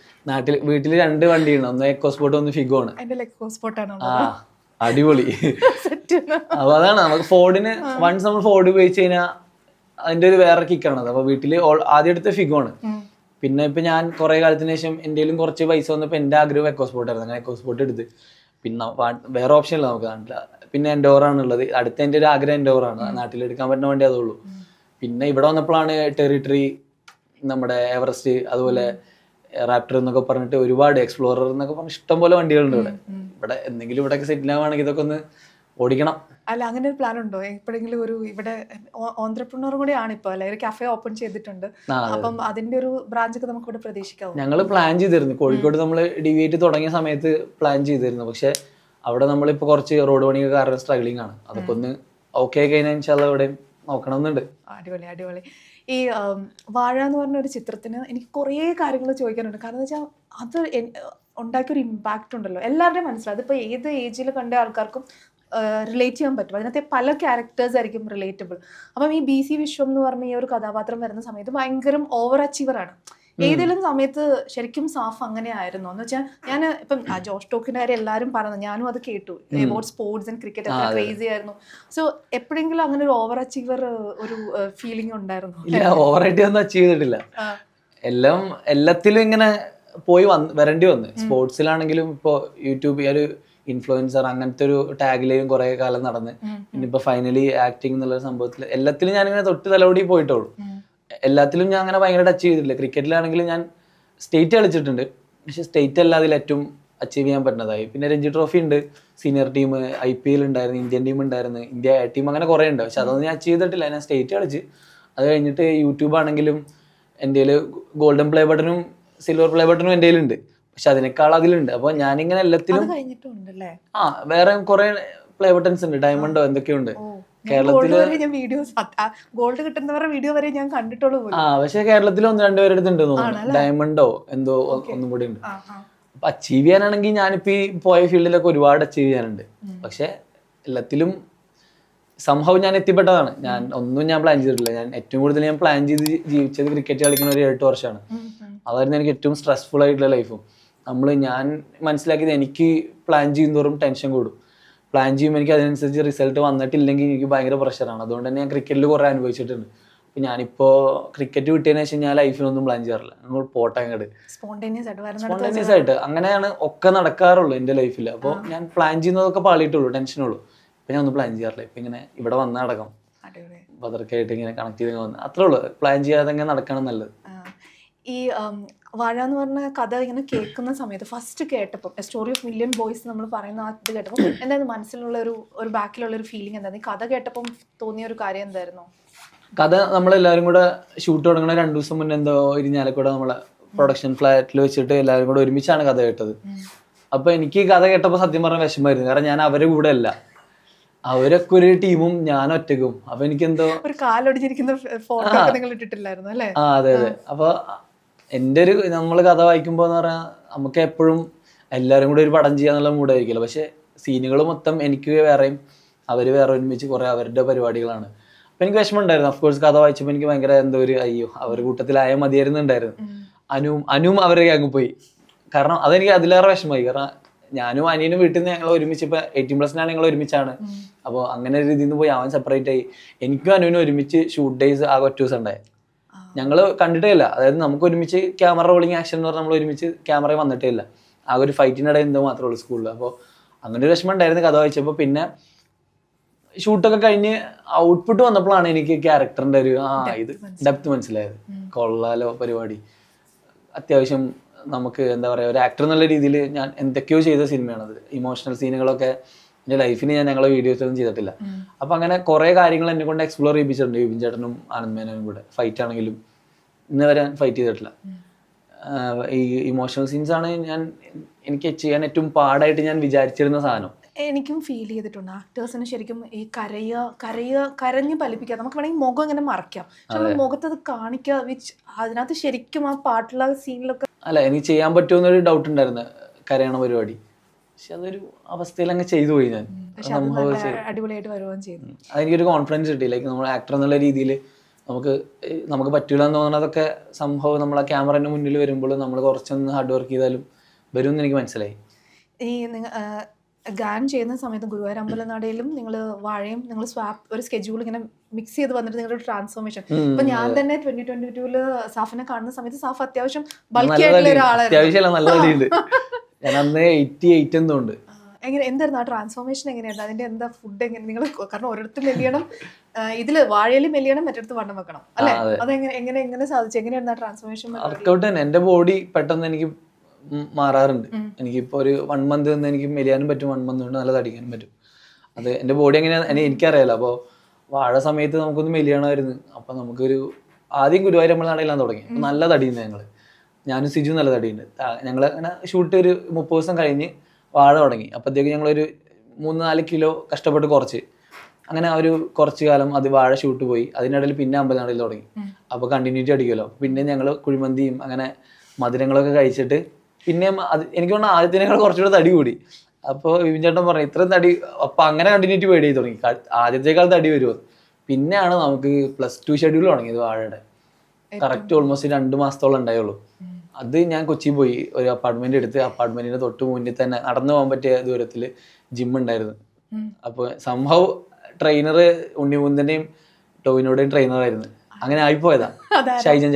Speaker 2: വീട്ടിൽ 2 വണ്ടിയാണ്, ഒന്ന് എക്കോസ്പോർട്ട്, ഒന്ന് ഫിഗോ ആണ്.
Speaker 1: എന്റെ എക്കോസ്പോർട്ടാണ്.
Speaker 2: അടിപൊളി. അപ്പൊ അതാണ് നമുക്ക് ഫോർഡിന് വൺസ് നമ്മൾ ഫോർഡ് ഉപയോഗിച്ച് കഴിഞ്ഞാൽ അതിന്റെ ഒരു വേറെ കിക്കാണത്. അപ്പൊ വീട്ടില് ആദ്യം എടുത്ത ഫിഗോ ആണ്. പിന്നെ ഇപ്പൊ ഞാൻ കുറെ കാലത്തിന് ശേഷം എന്റെയിലും കുറച്ച് പൈസ വന്നപ്പോ എന്റെ ആഗ്രഹം എക്കോസ്പോർട്ട് ആയിരുന്നു. അങ്ങനെ എക്കോസ്പോർട്ട് എടുത്ത് പിന്നെ വേറെ ഓപ്ഷൻ ഇല്ല നമുക്ക് നാട്ടില്. പിന്നെ എൻഡോറാണ് ഉള്ളത്. അടുത്ത എൻ്റെ ഒരു ആഗ്രഹം എൻഡോറാണ്. നാട്ടിലെടുക്കാൻ പറ്റുന്ന വണ്ടി അതുള്ളൂ. പിന്നെ ഇവിടെ വന്നപ്പോഴാണ് ടെറിട്ടറി, നമ്മുടെ എവറസ്റ്റ്, അതുപോലെ റാപ്റ്റർ എന്നൊക്കെ പറഞ്ഞിട്ട് ഒരുപാട്, എക്സ്പ്ലോറർ എന്നൊക്കെ പറഞ്ഞ ഇഷ്ടം പോലെ വണ്ടികളുണ്ട് ഇവിടെ. ഇവിടെ എന്തെങ്കിലും ഇവിടെയൊക്കെ സെറ്റിൽ ആവുകയാണെങ്കിൽ ഇതൊക്കെ ഒന്ന് ഓടിക്കണം.
Speaker 1: അല്ല അങ്ങനെ ഒരു പ്ലാൻ ഉണ്ടോ എപ്പോഴെങ്കിലും? ഒരു ഇവിടെ ഓൺട്രപ്രണർ കൂടെ ആണ് ഇപ്പൊ അല്ലെ, ഒരു കഫേ ഓപ്പൺ ചെയ്തിട്ടുണ്ട്. അപ്പം അതിന്റെ ഒരു ബ്രാഞ്ച് ഒക്കെ നമുക്ക് ഇവിടെ പ്രതീക്ഷിക്കാവും.
Speaker 2: ഞങ്ങൾ പ്ലാൻ ചെയ്തിരുന്നു കോഴിക്കോട്. നമ്മൾ ഡിവിയേറ്റ് തുടങ്ങിയ സമയത്ത് പ്ലാൻ ചെയ്തിരുന്നു. പക്ഷെ അവിടെ നമ്മളിപ്പോ കുറച്ച് റോഡ് പണിയൊക്കെ കാരണം സ്ട്രഗ്ലിംഗ് ആണ്. അതൊക്കെ ഒന്ന് ഓക്കെ കഴിഞ്ഞാൽ ഇൻഷാല്ലാ ഇവിടെ നോക്കണമെന്നുണ്ട്.
Speaker 1: അടിപൊളി അടിപൊളി. ഈ വാഴ എന്ന് പറഞ്ഞ ഒരു ചിത്രത്തിന് എനിക്ക് കുറേ കാര്യങ്ങൾ ചോദിക്കാനുണ്ട്. കാരണം എന്ന് വെച്ചാൽ അത് ഉണ്ടാക്കിയൊരു ഇമ്പാക്റ്റ് ഉണ്ടല്ലോ എല്ലാവരുടെയും മനസ്സിലാവും. അതിപ്പോൾ ഏത് ഏജിൽ കണ്ട ആൾക്കാർക്കും റിലേറ്റ് ചെയ്യാൻ പറ്റും. അതിനകത്തെ പല ക്യാരക്ടേഴ്സ് ആയിരിക്കും റിലേറ്റബിൾ. അപ്പം ഈ BC വിശ്വം എന്ന് പറഞ്ഞ ഈ ഒരു കഥാപാത്രം വരുന്ന സമയത്ത് ഭയങ്കര ഓവർ അച്ചീവറാണ്. ഏതെങ്കിലും സമയത്ത് ശരിക്കും സാഫ് അങ്ങനെ ആയിരുന്നു എന്ന് വെച്ചാൽ, ഞാൻ ഇപ്പം ജോഷ് ടോക്കിന്റെ കാര്യം എല്ലാവരും പറഞ്ഞു, ഞാനും അത് കേട്ടു, അബൌട്ട് സ്പോർട്സ് ആൻഡ് ക്രിക്കറ്റ് ഒക്കെ ക്രേസി ആയിരുന്നു. സോ എപ്പോഴെങ്കിലും അങ്ങനെ ഒരു ഓവർ അച്ചീവർ ഒരു ഫീലിംഗ് ഉണ്ടായിരുന്നു?
Speaker 2: ഇല്ല, ഓവറായിട്ട് ഒന്നും അച്ചീവ് ചെയ്തിട്ടില്ല. എല്ലാത്തിലും ഇങ്ങനെ പോയി വരേണ്ടി വന്നു. സ്പോർട്സിലാണെങ്കിലും ഇപ്പോൾ യൂട്യൂബ് ഒരു ഇൻഫ്ലുവൻസർ അങ്ങനത്തെ ഒരു ടാഗിലേയും കുറെ കാലം നടന്ന് ഇനിയിപ്പോ ഫൈനലി ആക്ടിങ് എന്നുള്ള സംഭവത്തിൽ എല്ലാത്തിലും ഞാനിങ്ങനെ തൊട്ട് തലോടി പോയിട്ടുള്ളൂ. എല്ലാത്തിലും ഞാൻ അങ്ങനെ ഭയങ്കര ടച്ച് ചെയ്തിട്ടില്ല. ക്രിക്കറ്റിലാണെങ്കിലും ഞാൻ സ്റ്റേറ്റ് കളിച്ചിട്ടുണ്ട്, പക്ഷെ സ്റ്റേറ്റ് അല്ല അതിൽ ഏറ്റവും അച്ചീവ് ചെയ്യാൻ പറ്റുന്നതായി. പിന്നെ രഞ്ജി ട്രോഫി ഉണ്ട്, സീനിയർ ടീം, IPL ഉണ്ടായിരുന്നു, ഇന്ത്യൻ ടീം ഉണ്ടായിരുന്നു, ഇന്ത്യ ടീം, അങ്ങനെ കുറേ ഉണ്ട്. പക്ഷെ അതൊന്നും ഞാൻ അച്ചീവ് ചെയ്തിട്ടില്ല. ഞാൻ സ്റ്റേറ്റ് കളിച്ച് അത് കഴിഞ്ഞിട്ട് യൂട്യൂബ് ആണെങ്കിലും എൻ്റെ കയ്യിൽ ഗോൾഡൻ പ്ലേ ബട്ടണും സിൽവർ പ്ലേ ബട്ടണും എൻ്റെ കയ്യിലുണ്ട്. പക്ഷെ അതിനേക്കാൾ അതിലുണ്ട്. അപ്പൊ ഞാനിങ്ങനെ എല്ലാത്തിലും വേറെ കുറെ പ്ലേ ബട്ടൺസ് ഉണ്ട്, ഡയമണ്ടോ എന്തൊക്കെയുണ്ട് കേരളത്തില്.
Speaker 1: ഗോൾഡ് കിട്ടുന്നവരുടെ വീഡിയോ വരെ ഞാൻ കണ്ടിട്ടുള്ളൂ.
Speaker 2: പക്ഷെ കേരളത്തിൽ 1-2 പേരുടെ അടുത്തുണ്ട് തോന്നുന്നു, ഡയമണ്ടോ എന്തോ ഒന്നും കൂടി ഉണ്ട്. അപ്പൊ അച്ചീവ് ചെയ്യാനാണെങ്കിൽ ഞാനിപ്പോ ഈ പോയ ഫീൽഡിലൊക്കെ ഒരുപാട് അച്ചീവ് ചെയ്യാനുണ്ട്. പക്ഷെ എല്ലാത്തിലും സംഭവം ഞാൻ എത്തിപ്പെട്ടതാണ്. ഞാൻ ഒന്നും ഞാൻ പ്ലാൻ ചെയ്തിട്ടില്ല. ഞാൻ ഏറ്റവും കൂടുതൽ ഞാൻ പ്ലാൻ ചെയ്ത് ജീവിച്ചത് ക്രിക്കറ്റ് കളിക്കുന്ന ഒരു 8 വർഷമാണ്. അതായിരുന്നു എനിക്ക് ഏറ്റവും സ്ട്രെസ്ഫുൾ ആയിട്ടുള്ള ലൈഫും. ഞാൻ മനസ്സിലാക്കിയത് എനിക്ക് പ്ലാൻ ചെയ്യുന്നതോറും ടെൻഷൻ കൂടും. പ്ലാൻ ചെയ്യുമ്പോൾ എനിക്ക് അതിനനുസരിച്ച് റിസൾട്ട് വന്നിട്ടില്ലെങ്കിൽ എനിക്ക് ഭയങ്കര പ്രഷറാണ്. അതുകൊണ്ട് തന്നെ ഞാൻ ക്രിക്കറ്റിൽ കുറേ അനുഭവിച്ചിട്ടുണ്ട്. അപ്പം ഞാനിപ്പോൾ ക്രിക്കറ്റ് വിട്ടതിന് ശേഷം ഞാൻ ലൈഫിലൊന്നും പ്ലാൻ ചെയ്യാറില്ല. നമ്മൾ പോട്ടെ അങ്ങോട്ട് സ്പോണ്ടേനിയസ് ആയിട്ട് അങ്ങനെയാണ് ഒക്കെ നടക്കാറുള്ളൂ എൻ്റെ ലൈഫിൽ. അപ്പോൾ ഞാൻ പ്ലാൻ ചെയ്യുന്നതൊക്കെ പാളിയിട്ടുള്ളൂ, ടെൻഷനുള്ളൂ. ഇപ്പം ഞാൻ ഒന്നും പ്ലാൻ ചെയ്യാറില്ല. ഇപ്പം ഇങ്ങനെ ഇവിടെ വന്ന അടക്കം ബദർക്കായിട്ട് ഇങ്ങനെ കണക്ട് ചെയ്ത് വന്ന് അത്രേ ഉള്ളൂ. പ്ലാൻ ചെയ്യാതെ ഇങ്ങനെ നടക്കണം നല്ലത്.
Speaker 1: ഈ വാഴ എന്ന് പറഞ്ഞ കഥ ഇങ്ങനെ കേൾക്കുന്ന സമയത്ത് ഫസ്റ്റ് കേട്ടപ്പോൾ സ്റ്റോറി ഓഫ് മില്യൺ ബോയ്സ് നമ്മൾ പറയുന്ന ആ ഇത് കേട്ടപ്പോൾ എന്തായിരുന്നു മനസ്സിലുള്ള ഒരു ബാക്കിലുള്ള ഒരു ഫീലിംഗ് എന്തായിരുന്നു? ഈ കഥ കേട്ടപ്പം തോന്നിയ ഒരു കാര്യം എന്തായിരുന്നു?
Speaker 2: കഥ നമ്മളെല്ലാവരും കൂടെ ഷൂട്ട് തുടങ്ങുന്ന 2 ദിവസം മുന്നേ എന്തോ ഇരിഞ്ഞാലക്കൂടെ നമ്മളെ പ്രൊഡക്ഷൻ ഫ്ലാറ്റിൽ വെച്ചിട്ട് എല്ലാവരും കൂടെ ഒരുമിച്ചാണ് കഥ കേട്ടത്. അപ്പൊ എനിക്ക് കഥ കേട്ടപ്പോൾ സത്യം പറഞ്ഞ വിഷമമായിരുന്നു. കാരണം ഞാൻ അവരുടെ കൂടെ അല്ല, അവരൊക്കെ ഒരു ടീമും ഞാൻ ഒറ്റക്കും. അപ്പൊ എനിക്കെന്തോ
Speaker 1: ഒരു കാലൊടിഞ്ഞിരിക്കുന്ന ഫോട്ടോ നിങ്ങൾ ഇട്ടിട്ടില്ലായിരുന്നു അല്ലേ?
Speaker 2: അതെ അതെ. അപ്പൊ എൻ്റെ നമ്മൾ കഥ വായിക്കുമ്പോൾ എന്ന് പറഞ്ഞാൽ നമുക്ക് എപ്പോഴും എല്ലാവരും കൂടി ഒരു പടം ചെയ്യാന്നുള്ള മൂടായിരിക്കുമല്ലോ. പക്ഷെ സീനുകൾ മൊത്തം എനിക്ക് വേറെയും അവർ വേറെ ഒരുമിച്ച് കുറേ അവരുടെ പരിപാടികളാണ്. അപ്പം എനിക്ക് വിഷമം ഉണ്ടായിരുന്നു. അഫ്കോഴ്സ് കഥ വായിച്ചപ്പോൾ എനിക്ക് ഭയങ്കര എന്തോ ഒരു അയ്യോ അവർ കൂട്ടത്തിലായ മതിയായിരുന്നുണ്ടായിരുന്നു. അനുവും അവരെ അങ്ങ് പോയി. കാരണം അതെനിക്ക് അതിലേറെ വിഷമമായി. കാരണം ഞാനും അനിയനും വീട്ടിൽ നിന്ന് ഞങ്ങൾ ഒരുമിച്ച് ഇപ്പം 18+ ഞങ്ങൾ ഒരുമിച്ചാണ്. അപ്പോൾ അങ്ങനെ ഒരു രീതിയിൽ നിന്ന് പോയി അവൻ സെപ്പറേറ്റ് ആയി. എനിക്കും അനുവിനും ഒരുമിച്ച് ഷൂട്ട് ഡേയ്സ് ആകെ ഒറ്റ ദിവസം ഉണ്ടായി. ഞങ്ങൾ കണ്ടിട്ടേ ഇല്ല. അതായത് നമുക്ക് ഒരുമിച്ച് ക്യാമറ റോളിങ് ആക്ഷൻ എന്ന് പറഞ്ഞാൽ നമ്മൾ ഒരുമിച്ച് ക്യാമറയിൽ വന്നിട്ടേ ഇല്ല. ആ ഒരു ഫൈറ്റിനിടയിൽ എന്തോ മാത്രമേ ഉള്ളൂ സ്കൂളിൽ. അപ്പോൾ അങ്ങനെ ഒരു വിഷമം ഉണ്ടായിരുന്നു കഥ വായിച്ചപ്പോൾ. പിന്നെ ഷൂട്ടൊക്കെ കഴിഞ്ഞ് ഔട്ട്പുട്ട് വന്നപ്പോഴാണ് എനിക്ക് ക്യാരക്ടറിൻ്റെ ഒരു ഇത് ഡെപ്ത് മനസ്സിലായത്. കൊള്ളാലോ പരിപാടി. അത്യാവശ്യം നമുക്ക് എന്താ പറയുക, ഒരു ആക്ടർ എന്നുള്ള രീതിയിൽ ഞാൻ എന്തൊക്കെയോ ചെയ്ത സിനിമയാണത്. ഇമോഷണൽ സീനുകളൊക്കെ എൻ്റെ ലൈഫിന് ഞാൻ ഞങ്ങളെ വീഡിയോസൊന്നും ചെയ്തിട്ടില്ല. അപ്പം അങ്ങനെ കുറേ കാര്യങ്ങൾ എന്നെ കൊണ്ട് എക്സ്പ്ലോർ ചെയ്യിപ്പിച്ചിട്ടുണ്ട് യുബിൻ ചേട്ടനും ആനന്ദ് മേനോനും കൂടെ. ഫൈറ്റ് ആണെങ്കിലും ഇന്ന് വരെ ഫൈറ്റ് ചെയ്തിട്ടില്ല. ഈ ഇമോഷണൽ സീൻസാണ് എനിക്ക് ചെയ്യാൻ ഏറ്റവും പാടായിട്ട് ഞാൻ വിചാരിച്ചിരുന്ന സാധനം.
Speaker 1: എനിക്കും ഫീൽ ചെയ്തിട്ടുണ്ട് ആക്ടേഴ്സിന് ശരിക്കും ഈ കരഞ്ഞ് ഫലിപ്പിക്കുക. നമുക്ക് വേണമെങ്കിൽ മുഖം ഇങ്ങനെ മറയ്ക്കാം, പക്ഷെ മുഖത്ത് അത് കാണിക്കുക. അതിനകത്ത് ശരിക്കും ആ പാട്ടുള്ള സീനിലൊക്കെ
Speaker 2: അല്ല എനിക്ക് ചെയ്യാൻ പറ്റുമെന്നൊരു ഡൗട്ട് ഉണ്ടായിരുന്നു കരയണ പരിപാടി. പക്ഷെ അതൊരു അവസ്ഥയിൽ അങ്ങ് ചെയ്തു പോയി ഞാൻ.
Speaker 1: അടിപൊളിയായിട്ട് വരുവാൻ ചെയ്തു.
Speaker 2: അതെനിക്കൊരു കോൺഫിഡൻസ് കിട്ടി. ലൈക്ക് നമ്മൾ ആക്ടർ എന്നുള്ള രീതിയിൽ നമുക്ക് പറ്റൂല എന്ന് തോന്നുന്നതൊക്കെ സംഭവം നമ്മൾ ആ ക്യാമറേൻ്റെ മുന്നിൽ വരുമ്പോൾ നമ്മൾ കുറച്ചൊന്ന് ഹാർഡ് വർക്ക് ചെയ്താലും വരുമെന്ന് എനിക്ക് മനസ്സിലായി.
Speaker 1: ഈ ഗാൻ ചെയ്യുന്ന സമയത്ത് ഗുരുവായൂർ അമ്പലനടയിലും നിങ്ങൾ വാഴയും നിങ്ങൾ ഒരു സ്കെഡ്യൂൾ ഇങ്ങനെ മിക്സ് ചെയ്ത് വന്നിട്ട് നിങ്ങളുടെ ട്രാൻസ്ഫോർമേഷൻ. ഇപ്പൊ ഞാൻ തന്നെ 2022 സാഫിനെ കാണുന്ന സമയത്ത് സാഫ് അത്യാവശ്യം ബൾക്കി ആയിട്ടുള്ള ഒരാളായിരുന്നു. എന്തായിരുന്നു ആ ട്രാൻസ്ഫോർമേഷൻ? എങ്ങനെയായിരുന്നു അതിന്റെ എന്താ ഫുഡ് എങ്ങനെ നിങ്ങൾ? കാരണം ഒരിടത്ത് മെലിയണം, ഇതില് വാഴയിൽ മെലിയണം, മറ്റൊരിടത്ത് വണ്ണം വെക്കണം അല്ലെ? അതെങ്ങനെ സാധിച്ചു? എങ്ങനെയായിരുന്നു ആ ട്രാൻസ്ഫോർമേഷൻ?
Speaker 2: വർക്കൗട്ട് തന്നെ. എന്റെ ബോഡി പെട്ടെന്ന് എനിക്ക് മാറാറുണ്ട്. എനിക്കിപ്പോൾ ഒരു 1 മന്ത് നിന്ന് എനിക്ക് മെലിയാനും പറ്റും, 1 മന്ത് കൊണ്ട് നല്ല തടിക്കാനും പറ്റും. അത് എൻ്റെ ബോഡി എങ്ങനെയാണെന്ന് എനിക്കറിയാലോ. അപ്പോൾ വാഴ സമയത്ത് നമുക്കൊന്ന് മെലിയണമായിരുന്നു. അപ്പം നമുക്കൊരു ആദ്യം ഗുരുവായൂർ അമ്പലനടയിലാണ് തുടങ്ങി. അപ്പം നല്ല തടിയുണ്ട് ഞാനും സിജു നല്ല തടിയുണ്ട്. ഞങ്ങൾ അങ്ങനെ ഷൂട്ട് ഒരു 30 ദിവസം കഴിഞ്ഞ് വാഴ തുടങ്ങി. അപ്പോഴത്തേക്ക് ഞങ്ങളൊരു 3-4 കിലോ കഷ്ടപ്പെട്ട് കുറച്ച് അങ്ങനെ ഒരു കുറച്ച് കാലം അത് വാഴ ഷൂട്ട് പോയി. അതിനിടയിൽ പിന്നെ അമ്പലനടയിൽ തുടങ്ങി. അപ്പോൾ കണ്ടിന്യൂറ്റി അടിക്കുമല്ലോ. പിന്നെ ഞങ്ങൾ കുഴിമന്തിയും അങ്ങനെ മധുരങ്ങളൊക്കെ കഴിച്ചിട്ട് പിന്നെ എനിക്ക് തോന്നുന്നു ആദ്യത്തിനേക്കാൾ കുറച്ചുകൂടെ തടി കൂടി. അപ്പോൾ വിപിൻ ചേട്ടൻ പറഞ്ഞു ഇത്രയും തടി. അപ്പം അങ്ങനെ കണ്ടിന്യൂറ്റി പേടി ചെയ്ത് തുടങ്ങി. ആദ്യത്തേക്കാൾ തടി വരുമോ. പിന്നെയാണ് നമുക്ക് +2 ഷെഡ്യൂൾ തുടങ്ങിയത് വാഴയുടെ. കറക്റ്റ് ഓൾമോസ്റ്റ് 2 മാസത്തോളം ഉണ്ടായുള്ളൂ. അത് ഞാൻ കൊച്ചി പോയി ഒരു അപ്പാർട്ട്മെന്റ് എടുത്ത് അപ്പാർട്ട്മെന്റിന്റെ തൊട്ട് മുന്നിൽ തന്നെ നടന്നു പോകാൻ പറ്റിയ ദൂരത്തിൽ ജിം ഉണ്ടായിരുന്നു. അപ്പോൾ സംഭവം ട്രെയിനർ ഉണ്ണിമുന്തന്റെയും ടോവിനോടെയും ട്രെയിനറായിരുന്നു. അങ്ങനെ ആയിപ്പോയതാ. ഷൈജൻ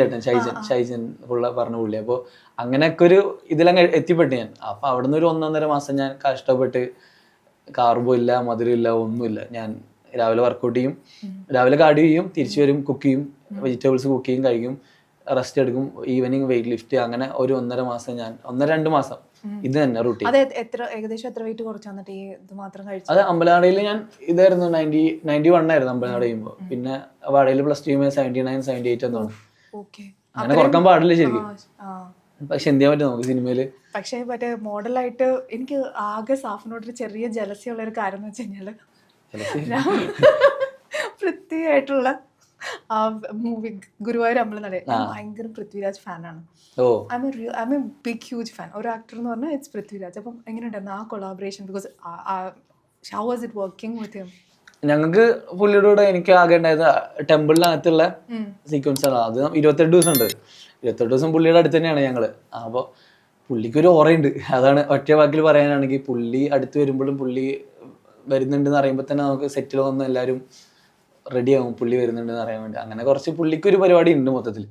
Speaker 2: പറഞ്ഞ പുള്ളി. അപ്പോൾ അങ്ങനെയൊക്കെ ഒരു ഇതിലങ്ങ് എത്തിപ്പെട്ടു ഞാൻ. അപ്പൊ അവിടുന്ന് ഒരു 1.5 മാസം ഞാൻ കഷ്ടപ്പെട്ട് കാർബോ ഇല്ല, മധുരം ഇല്ല, ഒന്നുമില്ല. ഞാൻ രാവിലെ വർക്കൗട്ട് ചെയ്യും, രാവിലെ കാർഡിയോ ചെയ്യും, തിരിച്ചു വരും, കുക്ക് ചെയ്യും, വെജിറ്റബിൾസ് കുക്ക് ചെയ്യും, കഴിക്കും, റെസ്റ്റ് എടുക്കും, ഈവനിങ് വെയിറ്റ് ലിഫ്റ്റ്. അങ്ങനെ ഒരു 1.5 മാസം ഞാൻ 1-2 മാസം ഇത് തന്നെ റൂട്ടീൻ.
Speaker 1: ഏകദേശം എത്ര വെയിറ്റ് കുറച്ചു?
Speaker 2: അത് അമ്പലനടയിൽ ഞാൻ ഇതായിരുന്നു 91 ആയിരുന്നു അമ്പലനട ചെയ്യുമ്പോൾ. പിന്നെ വാടകയിൽ +2 79, 78 എന്നാണ്. അങ്ങനെ കുറക്കാൻ പാടില്ല ശരിക്കും. പക്ഷെ എന്ത് ചെയ്യാൻ പറ്റും നമുക്ക് സിനിമയില്.
Speaker 1: പക്ഷെ മറ്റേ മോഡലായിട്ട് എനിക്ക് ആകെ സാഫിനോടൊരു ചെറിയ ജലസി ഉള്ള ഒരു കാര്യം എന്ന് വെച്ച് കഴിഞ്ഞാല് പൃഥ്വിയായിട്ടുള്ള ആ മൂവി ഗുരുവായൂർ അമ്പലനട ഭയങ്കര പൃഥ്വിരാജ് ഫാനാണ്. I am a big huge fan. ഒരു ആക്ടർ എന്ന് പറഞ്ഞാൽ ഇറ്റ്സ് പൃഥ്വിരാജ്. അപ്പം എങ്ങനെയുണ്ടായിരുന്നു ആ collaboration? Because how was it working with him?
Speaker 2: ഞങ്ങൾക്ക് പുള്ളിയുടെ കൂടെ എനിക്ക് ആകെ ഉണ്ടായത് ടെമ്പിളിനകത്തുള്ള സീക്വൻസാണ്. അത് 28 ദിവസം ഉണ്ട്. 28 ദിവസം പുള്ളിയുടെ അടുത്ത് തന്നെയാണ് ഞങ്ങള്. അപ്പോൾ പുള്ളിക്കൊരു ഓറയുണ്ട്. അതാണ് ഒറ്റ വാക്കിൽ പറയാനാണെങ്കിൽ, പുള്ളി അടുത്ത് വരുമ്പോഴും പുള്ളി വരുന്നുണ്ടെന്ന് അറിയുമ്പോൾ തന്നെ നമുക്ക് സെറ്റിൽ വന്ന് എല്ലാവരും റെഡിയാകും പുള്ളി വരുന്നുണ്ടെന്ന് അറിയാൻ വേണ്ടി. അങ്ങനെ കുറച്ച് പുള്ളിക്കൊരു പരിപാടി ഉണ്ട് മൊത്തത്തിൽ.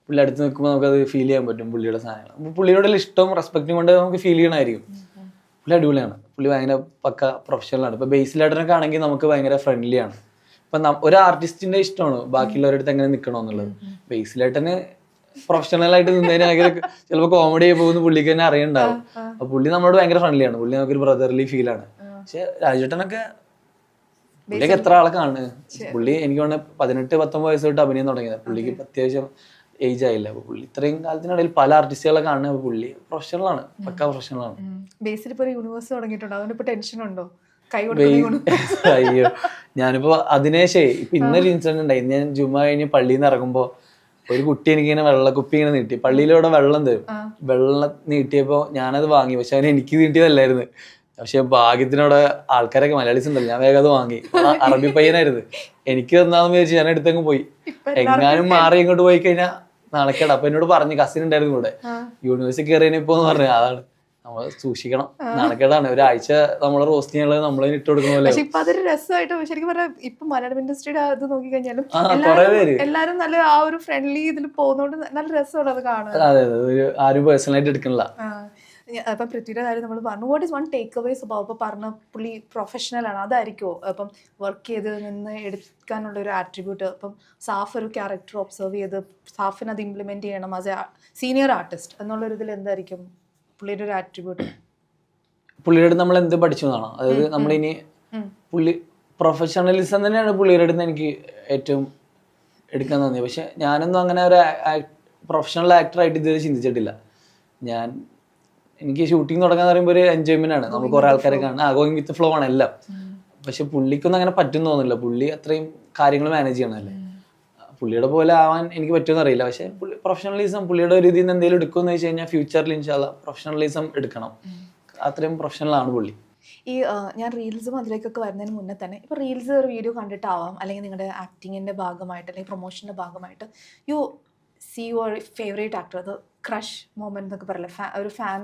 Speaker 2: പുള്ളി അടുത്ത് നിൽക്കുമ്പോൾ നമുക്കത് ഫീൽ ചെയ്യാൻ പറ്റും പുള്ളിയുടെ സാധനങ്ങൾ. അപ്പോൾ പുള്ളിയോടുള്ള ഇഷ്ടവും റെസ്പെക്റ്റും കൊണ്ട് നമുക്ക് ഫീൽ ചെയ്യണമായിരിക്കും. പുള്ളി അടിപൊളിയാണ്. പുള്ളി ഭയങ്കര പക്ക പ്രൊഫഷണലാണ്. ഇപ്പോൾ ബേസിലായിട്ടൊക്കെ ആണെങ്കിൽ നമുക്ക് ഭയങ്കര ഫ്രണ്ട്ലിയാണ്. ഇപ്പം ഒരു ആർട്ടിസ്റ്റിന്റെ ഇഷ്ടമാണ് ബാക്കിയുള്ളവരുടെ അടുത്ത് എങ്ങനെ നിൽക്കണമെന്നുള്ളത്. ബേസിലായിട്ടന് പ്രൊഫഷണലായിട്ട് നിന്നതിന് ഭയങ്കര ചിലപ്പോൾ കോമഡി ആയി പോകുന്ന പുള്ളിക്ക് തന്നെ അറിയണ്ടാവും. അപ്പൊ പുള്ളി നമ്മളോട് ഭയങ്കര ഫ്രണ്ട്ലിയാണ്. പുള്ളി നമുക്കൊരു ബ്രദർലി ഫീലാണ്. പക്ഷെ രാജേട്ടനൊക്കെ പുള്ളിയൊക്കെ എത്ര ആളെ കാണുന്നത്. പുള്ളി എനിക്ക് തോന്നുന്നത് 18-19 വയസ്സ് തൊട്ട് അഭിനയം തുടങ്ങിയത്. പുള്ളിക്ക് അത്യാവശ്യം ഏജ് ആയില്ല. അപ്പൊ പുള്ളി ഇത്രയും കാലത്തിനിടയിൽ പല ആർട്ടിസ്റ്റുകളെ കാണുന്നത്. പുള്ളി പ്രൊഫഷണലാണ്, പക്ക പ്രൊഫഷണലാണ്.
Speaker 1: ബേസിൽ ഇപ്പൊ ഒരു യൂണിവേഴ്സ് തുടങ്ങിയിട്ടുണ്ട്. അതുകൊണ്ട് ഇപ്പൊ ടെൻഷൻ ഉണ്ടോ?
Speaker 2: അയ്യോ, ഞാനിപ്പോ അതിനേശേ ഇപ്പൊ ഇന്നൊരു ഇൻസിഡന്റ് ഉണ്ടായി. ഞാൻ ജുമാ കഴിഞ്ഞ് പള്ളിയിൽ നിന്ന് ഇറങ്ങുമ്പോ ഒരു കുട്ടി എനിക്കിങ്ങനെ വെള്ളക്കുപ്പി ഇങ്ങനെ നീട്ടി. പള്ളിയിലൂടെ വെള്ളം തരും. വെള്ളം നീട്ടിയപ്പോ ഞാനത് വാങ്ങി. പക്ഷെ അവന് എനിക്ക് നീട്ടിയതല്ലായിരുന്നു. പക്ഷെ ഭാഗ്യത്തിനോടെ ആൾക്കാരൊക്കെ മലയാളീസ് ഉണ്ടല്ലോ, ഞാൻ വേഗം അത് വാങ്ങി. അറബി പയ്യനായിരുന്നു. എനിക്ക് തന്നാന്ന് വിചാരിച്ചു ഞാൻ എടുത്തങ്ങ് പോയി. എങ്ങാനും മാറി ഇങ്ങോട്ട് പോയി കഴിഞ്ഞാൽ നാണക്കേടാ. അപ്പൊ എന്നോട് പറഞ്ഞു, കസിൻ ഉണ്ടായിരുന്നു കൂടെ, യൂണിവേഴ്സിറ്റി കയറിയപ്പോന്ന് പറഞ്ഞു. അതാണ് നമ്മൾ സൂക്ഷിക്കണം, നാണക്കേടാണ്. ഒരാഴ്ച നമ്മളെ റോസ്റ്റ് ചെയ്യാനുള്ളത് നമ്മളെ ഇട്ട് കൊടുക്കണമല്ലോ.
Speaker 1: ഇപ്പൊ അതൊരു രസമായിട്ട് ശരിക്കും പറഞ്ഞാൽ ഇപ്പൊ മലയാളം ഇൻഡസ്ട്രിയുടെ അത് നോക്കി കഴിഞ്ഞാലും എല്ലാരും നല്ല ആ ഒരു ഫ്രണ്ട്ലി ഇതിൽ പോകുന്നോണ്ട് നല്ല രസമാണ് അത് കാണാൻ.
Speaker 2: അതെ അതെ, ആരും പേഴ്സണലായിട്ട് എടുക്കണില്ല.
Speaker 1: ഇപ്പം പൃഥ്വിയുടെ കാര്യം നമ്മൾ പറഞ്ഞു. What is one take away സ്വഭാവം? ഇപ്പം പറഞ്ഞ പുള്ളി പ്രൊഫഷണലാണ്, അതായിരിക്കുമോ ഇപ്പം വർക്ക് ചെയ്ത് നിന്ന് എടുക്കാനുള്ള ഒരു ആട്രിബ്യൂട്ട്? ഇപ്പം സാഫ് ഒരു ക്യാരക്ടർ ഒബ്സർവ് ചെയ്ത് സാഫിന് അത് ഇംപ്ലിമെന്റ് ചെയ്യണം ആസ് എ സീനിയർ ആർട്ടിസ്റ്റ് എന്നുള്ളൊരു ഇതിൽ എന്തായിരിക്കും പുള്ളിയുടെ ഒരു ആട്രിബ്യൂട്ട്?
Speaker 2: പുള്ളിയുടെ നമ്മൾ എന്ത് പഠിച്ചു എന്നാണോ? അതായത് നമ്മളിനി പുള്ളി പ്രൊഫഷണലിസം തന്നെയാണ് പുള്ളിയുടെ അടുത്ത് എനിക്ക് ഏറ്റവും എടുക്കാൻ തോന്നിയത്. പക്ഷെ ഞാനൊന്നും അങ്ങനെ ഒരു പ്രൊഫഷണൽ ആക്ടറായിട്ട് ഇതുവരെ ചിന്തിച്ചിട്ടില്ല. എനിക്ക് ഷൂട്ടിംഗ് തുടങ്ങാൻ പറയുമ്പോൾ ഒരു എൻജോയ്മെന്റ് ആണ്. നമ്മൾ കുറെ ആൾക്കാരെ കാണാൻ ഗോയിങ് വിത്ത് ഫ്ലോ ആണ് എല്ലാം. പക്ഷെ പുള്ളിക്കൊന്നും അങ്ങനെ പറ്റും തോന്നില്ല. പുള്ളി അത്രയും കാര്യങ്ങൾ മാനേജ് ചെയ്യണമല്ലേ. പുള്ളിയുടെ പോലെ ആവാൻ എനിക്ക് പറ്റുമെന്ന് അറിയില്ല. പക്ഷെ പ്രൊഫഷണലിസം പുള്ളിയുടെ ഒരു ഇതിൽ നിന്ന് എന്തെങ്കിലും എടുക്കുമെന്ന് വെച്ച് കഴിഞ്ഞാൽ ഫ്യൂച്ചറിൽ ഇൻഷാല്ലാ പ്രൊഫഷണലിസം എടുക്കണം. അത്രയും പ്രൊഫഷണലാണ് പുള്ളി.
Speaker 1: ഈ ഞാൻ റീൽസും അതിലേക്കൊക്കെ വരുന്നതിന് മുന്നേ തന്നെ ഇപ്പോൾ റീൽസ് ഒരു വീഡിയോ കണ്ടിട്ടാവാം, അല്ലെങ്കിൽ നിങ്ങളുടെ ആക്ടിങ്ങിൻ്റെ ഭാഗമായിട്ട് അല്ലെങ്കിൽ പ്രൊമോഷൻ്റെ ഭാഗമായിട്ട് you see your favourite actor, അത് ക്രഷ് മൊമെന്റ് എന്നൊക്കെ പറയില്ല, ഒരു ഫാൻ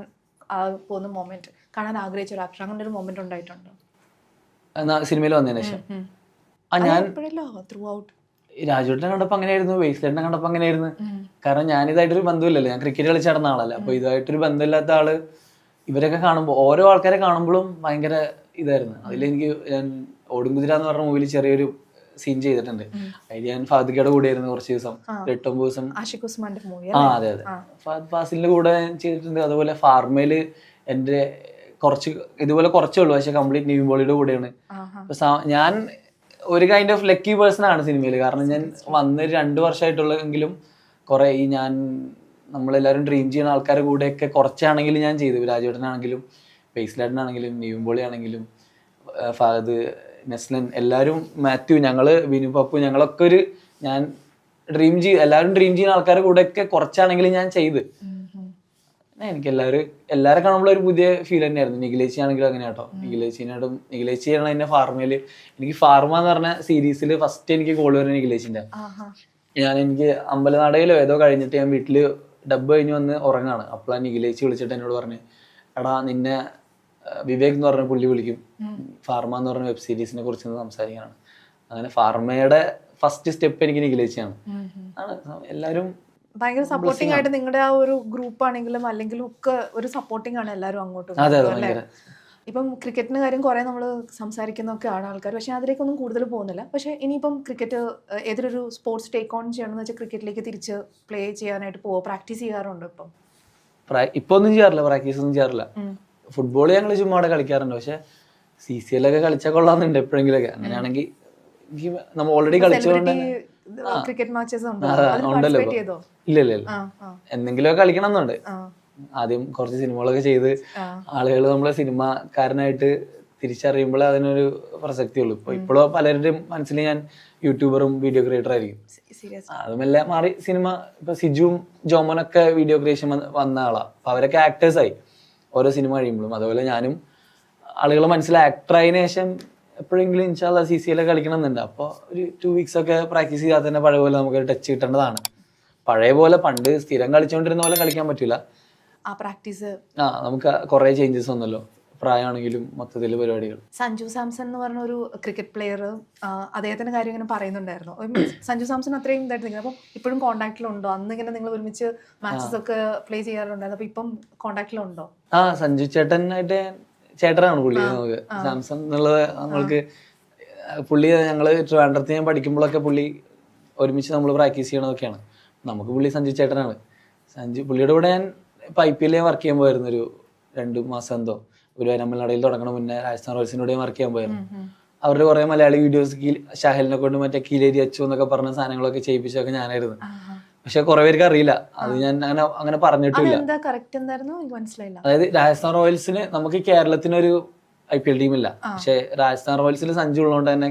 Speaker 1: പോകുന്ന മൊമെന്റ്, കാണാൻ ആഗ്രഹിച്ച ഒരു ആക്ടർ, അങ്ങനെ ഒരു മൊമെന്റ് ഉണ്ടായിട്ടുണ്ടോ
Speaker 2: സിനിമയിൽ വന്നതിന് ശേഷം? ഞാൻ
Speaker 1: ത്രൂ ഔട്ട്
Speaker 2: രാജുവേട്ടനെ കണ്ടപ്പോൾ അങ്ങനെയായിരുന്നു, ബേസിലേട്ടനെ കണ്ടപ്പോൾ അങ്ങനെയായിരുന്നു. കാരണം ഞാൻ ഇതായിട്ടൊരു ബന്ധമില്ലല്ലോ, ഞാൻ ക്രിക്കറ്റ് കളിച്ച് നടന്ന ആളല്ലേ. അപ്പോൾ ഇതായിട്ടൊരു ബന്ധമില്ലാത്ത ആള് ഇവരൊക്കെ കാണുമ്പോൾ, ഓരോ ആൾക്കാരെ കാണുമ്പോഴും ഭയങ്കര ഇതായിരുന്നു. അതിലെനിക്ക് ഞാൻ ഓടുംകുതിര എന്ന് പറഞ്ഞ മൂവിയിൽ ചെറിയൊരു സീൻ ചെയ്തിട്ടുണ്ട്. അതിൽ ഞാൻ ഫാദിക്കയുടെ കൂടെ ആയിരുന്നു കുറച്ച് ദിവസം, 8-9 ദിവസം. അതെ അതെ, ഫാദ് ഫാസിലിന്റെ കൂടെ ചെയ്തിട്ടുണ്ട്. അതുപോലെ ഫാർമയില് എൻ്റെ ഇതുപോലെ കുറച്ചേ ഉള്ളൂ, പക്ഷെ കംപ്ലീറ്റ് നിവിൻ പോളിയുടെ കൂടെയാണ്. ഞാൻ ഒരു കൈൻഡ് ഓഫ് ലക്കി പേഴ്സൺ ആണ് സിനിമയിൽ. കാരണം ഞാൻ വന്ന് 2 വർഷമായിട്ടുള്ളെങ്കിലും കുറെ നമ്മളെല്ലാവരും ഡ്രീം ചെയ്യുന്ന ആൾക്കാരുടെ കൂടെയൊക്കെ കുറച്ചാണെങ്കിലും ഞാൻ ചെയ്തു. രാജേട്ടനാണെങ്കിലും ബേസിലേട്ടനാണെങ്കിലും നിവിൻ പോളി ആണെങ്കിലും ഫഹദ്, നെസ്ലൻ, എല്ലാവരും, മാത്യു, ഞങ്ങള് വിനു പപ്പു, ഞങ്ങളൊക്കെ ഞാൻ എല്ലാവരും ഡ്രീം ചെയ്യുന്ന ആൾക്കാരുടെ കൂടെയൊക്കെ കുറച്ചാണെങ്കിലും ഞാൻ ചെയ്ത്. എനിക്ക് എല്ലാവരും കാണുമ്പോൾ ഒരു പുതിയ ഫീൽ തന്നെയായിരുന്നു. നിഖിലേച്ചി ആണെങ്കിലും അങ്ങനെ കേട്ടോ. നിഖിലേച്ചിയാണ് എന്നെ ഫാർമയില്, എനിക്ക് ഫാർമ എന്ന് പറഞ്ഞ സീരീസിൽ ഫസ്റ്റ് എനിക്ക് കോൾ വരുന്നത് നിഖിലേച്ചിന്റെ. എനിക്ക് അമ്പലനടയിലോ ഏതോ കഴിഞ്ഞിട്ട് ഞാൻ വീട്ടില് ഡബ് കഴിഞ്ഞ് വന്ന് ഉറങ്ങാണ്. അപ്പോഴാണ് നിഖിലേച്ചി വിളിച്ചിട്ട് എന്നോട് പറഞ്ഞു, എടാ നിന്നെ വിവേക് എന്ന് പറഞ്ഞ പുള്ളി വിളിക്കും, ഫാർമ എന്ന് പറഞ്ഞ വെബ് സീരീസിനെ കുറിച്ച് സംസാരിക്കാനാണ്. അങ്ങനെ ഫാർമയുടെ ഫസ്റ്റ് സ്റ്റെപ്പ് എനിക്ക് നിഖിലേച്ചിയാണ്. എല്ലാവരും
Speaker 1: ഭയങ്കര സപ്പോർട്ടിംഗ് ആയിട്ട് നിങ്ങളുടെ ആ ഒരു ഗ്രൂപ്പ് ആണെങ്കിലും അല്ലെങ്കിലും ഒക്കെ ഒരു സപ്പോർട്ടിംഗ് ആണ് എല്ലാവരും അങ്ങോട്ടും. ഇപ്പം ക്രിക്കറ്റിന്റെ കാര്യം കുറെ നമ്മൾ സംസാരിക്കുന്നൊക്കെ ആണ് ആൾക്കാർ, പക്ഷെ അതിലേക്കൊന്നും കൂടുതൽ പോകുന്നില്ല. പക്ഷെ ഇനിയിപ്പം ക്രിക്കറ്റ് ഏതൊരു സ്പോർട്സ് ടേക്ക് ഓൺ ചെയ്യണമെന്ന് വെച്ചാൽ ക്രിക്കറ്റിലേക്ക് തിരിച്ച് പ്ലേ ചെയ്യാനായിട്ട് പ്രാക്ടീസ് ചെയ്യാറുണ്ട്?
Speaker 2: ഇപ്പൊ ഒന്നും ചെയ്യാറില്ല, പ്രാക്ടീസ് ഒന്നും ചെയ്യാറില്ല. ഫുട്ബോൾ ഞങ്ങൾ ചുമ്മാ അവിടെ കളിക്കാറുണ്ട്. പക്ഷെ CCL ഒക്കെ കളിച്ചാൽ കൊള്ളാന്നുണ്ട് എപ്പോഴെങ്കിലൊക്കെ. അങ്ങനെയാണെങ്കിൽ നമ്മൾ ഓൾറെഡി കളിച്ചുകൊണ്ട് ഉണ്ടല്ലോ. ഇല്ല എന്തെങ്കിലുമൊക്കെ കളിക്കണം എന്നുണ്ട്. ആദ്യം കുറച്ച് സിനിമകളൊക്കെ ചെയ്ത് ആളുകൾ നമ്മളെ സിനിമാക്കാരനായിട്ട് തിരിച്ചറിയുമ്പോൾ അതിനൊരു പ്രസക്തി ഉള്ളൂ. ഇപ്പോഴും പലരുടെയും മനസ്സിൽ ഞാൻ യൂട്യൂബറും വീഡിയോ ക്രിയേറ്റർ ആയിരിക്കും. അതുമെല്ലാം മാറി സിനിമ. ഇപ്പൊ സിജുവും ജോമനൊക്കെ വീഡിയോ ക്രിയേഷൻ വന്ന ആളാ. അപ്പൊ അവരൊക്കെ ആക്ടേഴ്സായി ഓരോ സിനിമ കഴിയുമ്പോഴും. അതുപോലെ ഞാനും ആളുകളെ മനസ്സിൽ ആക്ടറായതിനു ശേഷം എപ്പോഴെങ്കിലും ഇൻഷാല്ല CCL കളിക്കണം എന്നുണ്ട്. അപ്പോൾ ഒരു 2 weeks ഒക്കെ പ്രാക്ടീസ് ചെയ്താൽ തന്നെ പഴയ പോലെ നമുക്ക് ടച്ച് കിട്ടേണ്ടതാണ്. പഴയ പോലെ പണ്ട് സ്ഥിരം കളിച്ചുകൊണ്ടിരുന്ന പോലെ കളിക്കാൻ പറ്റില്ല.
Speaker 1: പ്രാക്ടീസ്
Speaker 2: നമുക്ക് കുറേ ചേഞ്ചസ് വന്നല്ലോ, പ്രായമാണെങ്കിലും മൊത്തത്തിൽ പരിപാടികൾ.
Speaker 1: സഞ്ജു സാംസൺ എന്ന് പറഞ്ഞ ഒരു ക്രിക്കറ്റ് പ്ലെയർ, അദ്ദേഹത്തിന്റെ കാര്യം ഇങ്ങനെ പറയുന്നുണ്ടായിരുന്നു. സഞ്ജു സാംസൺ അത്രയും ഇതായിട്ട് നിൽക്കുന്നത്. അപ്പം ഇപ്പോഴും കോൺടാക്റ്റിലുണ്ടോ? അന്ന് ഇങ്ങനെ നിങ്ങൾ ഒരുമിച്ച് മാച്ചസ് ഒക്കെ പ്ലേ ചെയ്യാറുണ്ടായിരുന്നു. അപ്പൊ ഇപ്പം കോൺടാക്റ്റിലുണ്ടോ?
Speaker 2: സഞ്ജു ചേട്ടനായിട്ട് ചേട്ടനാണ് പുള്ളി. നമുക്ക് സാംസൺ എന്നുള്ളത് നമ്മൾക്ക് പുള്ളി ഞങ്ങൾ ട്രിവാൻഡ്രത്ത് ഞാൻ പഠിക്കുമ്പോഴൊക്കെ പുള്ളി ഒരുമിച്ച് നമ്മൾ പ്രാക്ടീസ് ചെയ്യണതൊക്കെയാണ്. നമുക്ക് പുള്ളി സഞ്ജു ചേട്ടനാണ്. പുള്ളിയുടെ കൂടെ ഞാൻ ഇപ്പം IPL വർക്ക് ചെയ്യാൻ പോയിരുന്നു ഒരു 2 മാസം എന്തോ. ഒരു തമിഴ്നാടിൽ തുടങ്ങണ മുന്നേ രാജസ്ഥാൻ റോയൽസിനോട് വർക്ക് ചെയ്യാൻ പോയിരുന്നു. അവരുടെ കുറെ മലയാളി വീഡിയോസ് ഷാഹലിനെ കൊണ്ട് മറ്റേ കീലേരി അച്ചു എന്നൊക്കെ പറഞ്ഞ സാധനങ്ങളൊക്കെ ചെയ്യിപ്പിച്ചൊക്കെ ഞാനായിരുന്നു. പക്ഷെ കുറെ പേർക്ക് അറിയില്ല, അത് ഞാൻ അങ്ങനെ പറഞ്ഞിട്ടില്ല. അതായത് രാജസ്ഥാൻ റോയൽസിന് നമുക്ക് കേരളത്തിനൊരു IPL ടീമില്ല, പക്ഷെ രാജസ്ഥാൻ റോയൽസിൽ സഞ്ജു ഉള്ളതുകൊണ്ട് തന്നെ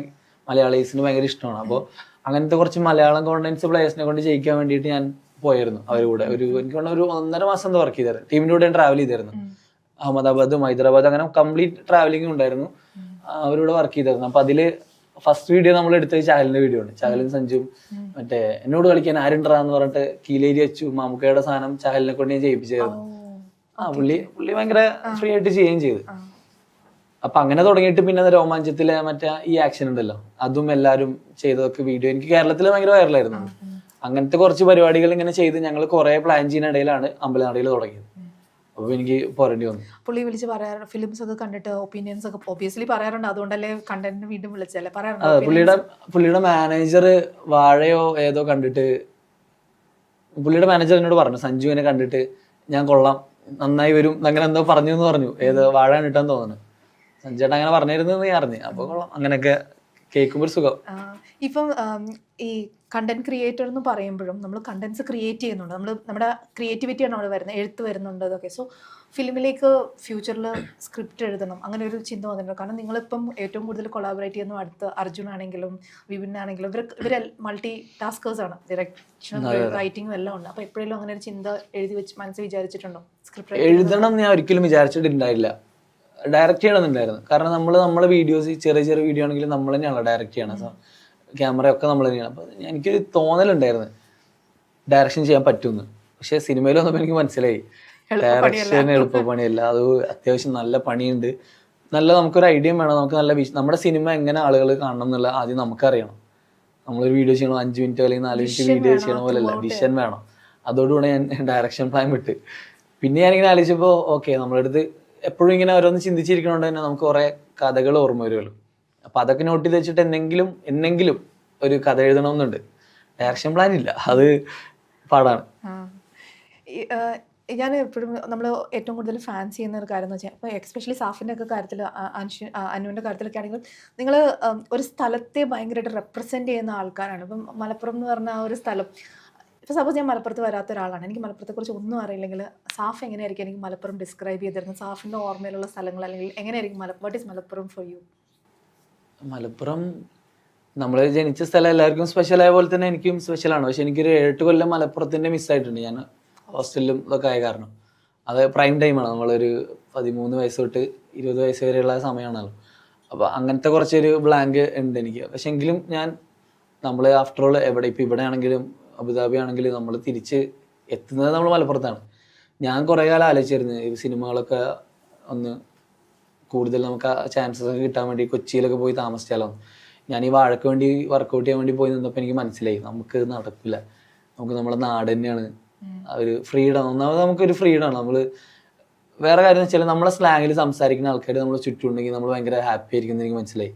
Speaker 2: മലയാളീസിന് ഭയങ്കര ഇഷ്ടമാണ്. അപ്പോൾ അങ്ങനത്തെ കുറച്ച് മലയാളം കോണ്ടൻസ് പ്ലേയേഴ്സിനെ കൊണ്ട് ജയിക്കാൻ വേണ്ടിയിട്ട് ഞാൻ പോയിരുന്നു അവരുടെ കൂടെ. എനിക്ക് ഒരു 1.5 മാസം എന്തോ വർക്ക് ചെയ്തായിരുന്നു. ടീമിന്റെ കൂടെ ഞാൻ ട്രാവൽ ചെയ്തായിരുന്നു. അഹമ്മദാബാദും ഹൈദരാബാദ് അങ്ങനെ കംപ്ലീറ്റ് ട്രാവലിംഗ് ഉണ്ടായിരുന്നു. അവരോട് വർക്ക് ചെയ്തായിരുന്നു. അപ്പൊ അതില് ഫസ്റ്റ് വീഡിയോ നമ്മൾ എടുത്തത് ചാഹലിന്റെ വീഡിയോ ആണ്. ചാഹലും സഞ്ജുവും മറ്റേ എന്നോട് കളിക്കാൻ ആരുണ്ടാന്ന് പറഞ്ഞിട്ട് കീലേരി അച്ചു മാമുക്കയുടെ സാധനം ചാഹലിനെ കൊണ്ട് ഞാൻ ചെയ്യിപ്പിച്ചായിരുന്നു. പുള്ളി ഭയങ്കര ഫ്രീ ആയിട്ട് ചെയ്യുകയും ചെയ്തു. അപ്പൊ അങ്ങനെ തുടങ്ങിയിട്ട് പിന്നെ രോമാഞ്ചത്തിലെ മറ്റേ ഈ ആക്ഷൻ ഉണ്ടല്ലോ, അതും എല്ലാരും ചെയ്തതൊക്കെ വീഡിയോ എനിക്ക് കേരളത്തിൽ ഭയങ്കര വൈറലായിരുന്നു. അങ്ങനത്തെ കുറച്ച് പരിപാടികൾ ഇങ്ങനെ ചെയ്ത് ഞങ്ങൾ കുറെ പ്ലാൻ ചെയ്യുന്ന ഇടയിലാണ് അമ്പലനടയിൽ തുടങ്ങിയത്. അപ്പൊ എനിക്ക് പോരേണ്ടി വന്നു.
Speaker 1: പുള്ളി വിളിച്ച് പറയാറ്, ഫിലിംസ് ഒക്കെ കണ്ടിട്ട് ഒപ്പീനിയൻസ് ഒക്കെ ഒബ്വിയസ്ലി പറയാറുണ്ട്. അതുകൊണ്ടല്ലേ കണ്ടന്റ് വീണ്ടും വിളിച്ചല്ലേ പറയാറുണ്ട്.
Speaker 2: പുള്ളിയുടെ മാനേജർ വാഴയോ ഏതോ കണ്ടിട്ട് പുള്ളിയുടെ മാനേജർ എന്നോട് പറഞ്ഞു, സഞ്ജുവിനെ കണ്ടിട്ട് ഞാൻ കൊള്ളാം, നന്നായി വരും, അങ്ങനെ എന്തോ പറഞ്ഞു എന്ന് പറഞ്ഞു. ഏത് വാഴ കണ്ടിട്ടാന്ന് തോന്നുന്നു. സഞ്ജേട്ടൻ അങ്ങനെ പറഞ്ഞിരുന്നു ഞാൻ അറിഞ്ഞു. അപ്പൊ കൊള്ളാം, അങ്ങനെയൊക്കെ കേൾക്കുമ്പോൾ സുഖം.
Speaker 1: ഇപ്പം ഈ കണ്ടന്റ് ക്രിയേറ്റർ എന്ന് പറയുമ്പോഴും നമ്മൾ കണ്ടന്റ്സ് ക്രിയേറ്റ് ചെയ്യുന്നുണ്ട്. നമ്മുടെ ക്രിയേറ്റിവിറ്റിയാണ് അവിടെ വരുന്നത്, എഴുത്ത് വരുന്നുണ്ട് അതൊക്കെ. സോ ഫിലിമിലേക്ക് ഫ്യൂച്ചറിൽ സ്ക്രിപ്റ്റ് എഴുതണം അങ്ങനെ ഒരു ചിന്ത വന്നിട്ടുണ്ട്. കാരണം നിങ്ങളിപ്പം ഏറ്റവും കൂടുതൽ കൊളാബറേറ്റ് ചെയ്യുന്ന അടുത്ത് അർജുൻ ആണെങ്കിലും വിപിൻ ആണെങ്കിലും ഇവർ മൾട്ടി ടാസ്കേഴ്സ് ആണ്. ഡയറക്ഷനും റൈറ്റിംഗും എല്ലാം ഉണ്ട്. അപ്പോൾ എപ്പോഴെങ്കിലും അങ്ങനെ ഒരു ചിന്ത എഴുതി വെച്ച് മനസ്സിൽ വിചാരിച്ചിട്ടുണ്ടോ? സ്ക്രിപ്റ്റ്
Speaker 2: എഴുതണം ഞാൻ ഒരിക്കലും വിചാരിച്ചിട്ടുണ്ടായില്ല. ഡയറക്റ്റ് ചെയ്യണമെന്നുണ്ടായിരുന്നു. കാരണം നമ്മളെ വീഡിയോസ് ചെറിയ വീഡിയോ ആണെങ്കിലും നമ്മൾ തന്നെയാണല്ലോ ഡയറക്റ്റ് ചെയ്യണം. ക്യാമറ ഒക്കെ നമ്മൾ തന്നെയാണ്. അപ്പോൾ എനിക്കൊരു തോന്നലുണ്ടായിരുന്നു ഡയറക്ഷൻ ചെയ്യാൻ പറ്റുമെന്ന്. പക്ഷെ സിനിമയിൽ വന്നപ്പോൾ എനിക്ക് മനസ്സിലായി ഡയറക്ഷൻ എളുപ്പപ്പണിയല്ല. അത് അത്യാവശ്യം നല്ല പണിയുണ്ട്. നമുക്കൊരു ഐഡിയ വേണം. നമുക്ക് നമ്മുടെ സിനിമ എങ്ങനെ ആളുകൾ കാണണം എന്നുള്ള ആദ്യം നമുക്കറിയണം. നമ്മളൊരു വീഡിയോ ചെയ്യണം 5 മിനിറ്റ് അല്ലെങ്കിൽ 4 മിനിറ്റ് വീഡിയോ ചെയ്യണ പോലെയല്ല, വിഷൻ വേണം. അതോടുകൂടെ ഞാൻ ഡയറക്ഷൻ പ്ലാൻ വിട്ട്. പിന്നെ ഞാനിങ്ങനെ ആലോചിച്ചപ്പോൾ ഓക്കെ, നമ്മളെടുത്ത് എപ്പോഴും ഇങ്ങനെ ഓരോന്ന് ചിന്തിച്ചിരിക്കണോണ്ട് തന്നെ നമുക്ക് കുറെ കഥകൾ ഓർമ്മ വരുമല്ലോ. അപ്പൊ അതൊക്കെ നോട്ട് ചെയ്ത് വെച്ചിട്ട് എന്നെങ്കിലും ഒരു കഥ എഴുതണമെന്നുണ്ട്. ഡയറക്ഷൻ പ്ലാൻ ഇല്ല, അത് പാടാണ്.
Speaker 1: ഞാൻ എപ്പോഴും നമ്മൾ ഏറ്റവും കൂടുതൽ ഫാൻസ് ചെയ്യുന്ന ഒരു കാര്യം എന്ന് വെച്ചാൽ ഇപ്പോൾ എക്സ്പെഷ്യലി സാഫിൻ്റെ ഒക്കെ കാര്യത്തിൽ, അനുവിൻ്റെ കാര്യത്തിലൊക്കെ ആണെങ്കിൽ നിങ്ങൾ ഒരു സ്ഥലത്തെ ഭയങ്കരമായിട്ട് റെപ്രസെൻറ്റ് ചെയ്യുന്ന ആൾക്കാരാണ്. ഇപ്പം മലപ്പുറം എന്ന് പറഞ്ഞ ആ ഒരു സ്ഥലം, ഇപ്പോൾ സപ്പോസ് ഞാൻ മലപ്പുറത്ത് വരാത്ത ഒരാളാണ്, എനിക്ക് മലപ്പുറത്തെക്കുറിച്ച് ഒന്നും അറിയില്ലെങ്കിൽ സാഫ് എങ്ങനെയായിരിക്കും എനിക്ക് മലപ്പുറം ഡിസ്ക്രൈബ് ചെയ്തിരുന്നത്? സാഫിൻ്റെ ഓർമ്മയിലുള്ള സ്ഥലങ്ങൾ അല്ലെങ്കിൽ എങ്ങനെയായിരിക്കും what is Malappuram for you?
Speaker 2: Malappuram നമ്മൾ ജനിച്ച സ്ഥലം എല്ലാവർക്കും സ്പെഷ്യലായ പോലെ തന്നെ എനിക്കും സ്പെഷ്യലാണ്. പക്ഷെ എനിക്കൊരു 8 കൊല്ലം മലപ്പുറത്തിൻ്റെ മിസ്സായിട്ടുണ്ട്. ഞാൻ ഹോസ്റ്റലിലും ഇതൊക്കെ ആയ കാരണം. അത് പ്രൈം ടൈമാണ്. നമ്മളൊരു 13 വയസ്സ് തൊട്ട് 20 വയസ്സ് വരെയുള്ള സമയമാണല്ലോ. അപ്പോൾ അങ്ങനത്തെ കുറച്ചൊരു ബ്ലാങ്ക് ഉണ്ട് എനിക്ക്. പക്ഷെ എങ്കിലും നമ്മൾ ആഫ്റ്റർ ഓൾ ഇവിടെ ആണെങ്കിലും അബുദാബി ആണെങ്കിലും നമ്മൾ തിരിച്ച് എത്തുന്നത് നമ്മൾ മലപ്പുറത്താണ്. ഞാൻ കുറേ കാലം ആലോചിച്ചിരുന്നു ഈ സിനിമകളൊക്കെ ഒന്ന് കൂടുതൽ നമുക്ക് ചാൻസസ് ഒക്കെ കിട്ടാൻ വേണ്ടി കൊച്ചിയിലൊക്കെ പോയി താമസിച്ചാലോ. ഞാൻ ഈ വാഴയ്ക്ക് വേണ്ടി വർക്കൗട്ട് ചെയ്യാൻ വേണ്ടി പോയി നിന്നപ്പോൾ എനിക്ക് മനസ്സിലായി നമുക്ക് നടക്കില്ല. നമുക്ക് നമ്മുടെ നാട് തന്നെയാണ് ഒരു ഫ്രീഡം. ഒന്നാമത് നമുക്കൊരു ഫ്രീഡമാണ്. നമ്മൾ വേറെ കാര്യം എന്ന് വെച്ചാൽ നമ്മളെ സ്ലാങ്ങിൽ സംസാരിക്കുന്ന ആൾക്കാർ നമ്മൾ ചുറ്റുമുണ്ടെങ്കിൽ നമ്മൾ ഭയങ്കര ഹാപ്പി ആയിരിക്കും എന്ന് എനിക്ക് മനസ്സിലായി.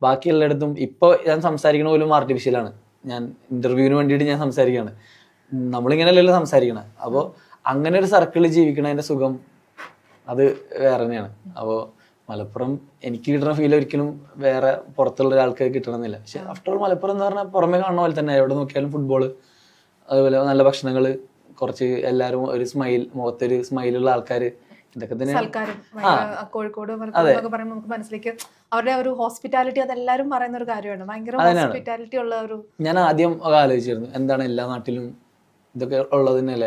Speaker 2: ബാക്കി എല്ലായിടത്തും ഇപ്പോൾ ഞാൻ സംസാരിക്കണ പോലും ആർട്ടിഫിഷ്യലാണ്. ഞാൻ ഇൻ്റർവ്യൂവിന് വേണ്ടിയിട്ട് ഞാൻ സംസാരിക്കുകയാണ്. നമ്മളിങ്ങനെയല്ലല്ലോ സംസാരിക്കണം. അപ്പോൾ അങ്ങനെ ഒരു സർക്കിളിൽ ജീവിക്കണതിൻ്റെ സുഖം അത് വേറെ തന്നെയാണ്. അപ്പോൾ മലപ്പുറം എനിക്ക് കിട്ടുന്ന ഫീൽ ഒരിക്കലും വേറെ പുറത്തുള്ള ഒരാൾക്ക് കിട്ടണമെന്നില്ല. പക്ഷെ ആഫ്റ്റർ ഓൾ മലപ്പുറം എന്ന് പറഞ്ഞാൽ പുറമെ കാണുന്ന പോലെ തന്നെ എവിടെ നോക്കിയാലും ഫുട്ബോൾ, അതുപോലെ നല്ല ഭക്ഷണങ്ങൾ, കുറച്ച് എല്ലാവരും ഒരു മുഖത്തൊരു സ്മൈലുള്ള ആൾക്കാർ, ഇതൊക്കെ തന്നെ.
Speaker 1: കോഴിക്കോട് നമുക്ക് മനസ്സിലേക്ക് അവരുടെ ഒരു ഹോസ്പിറ്റാലിറ്റി, അതെല്ലാരും പറയുന്ന ഒരു കാര്യമാണ്. ഭയങ്കര ഹോസ്പിറ്റാലിറ്റി ഉള്ള ഒരു.
Speaker 2: ഞാൻ ആദ്യം ആലോചിച്ചിരുന്നു എന്താണ് എല്ലാ നാട്ടിലും ഇതൊക്കെ ഉള്ളത് തന്നെയല്ല.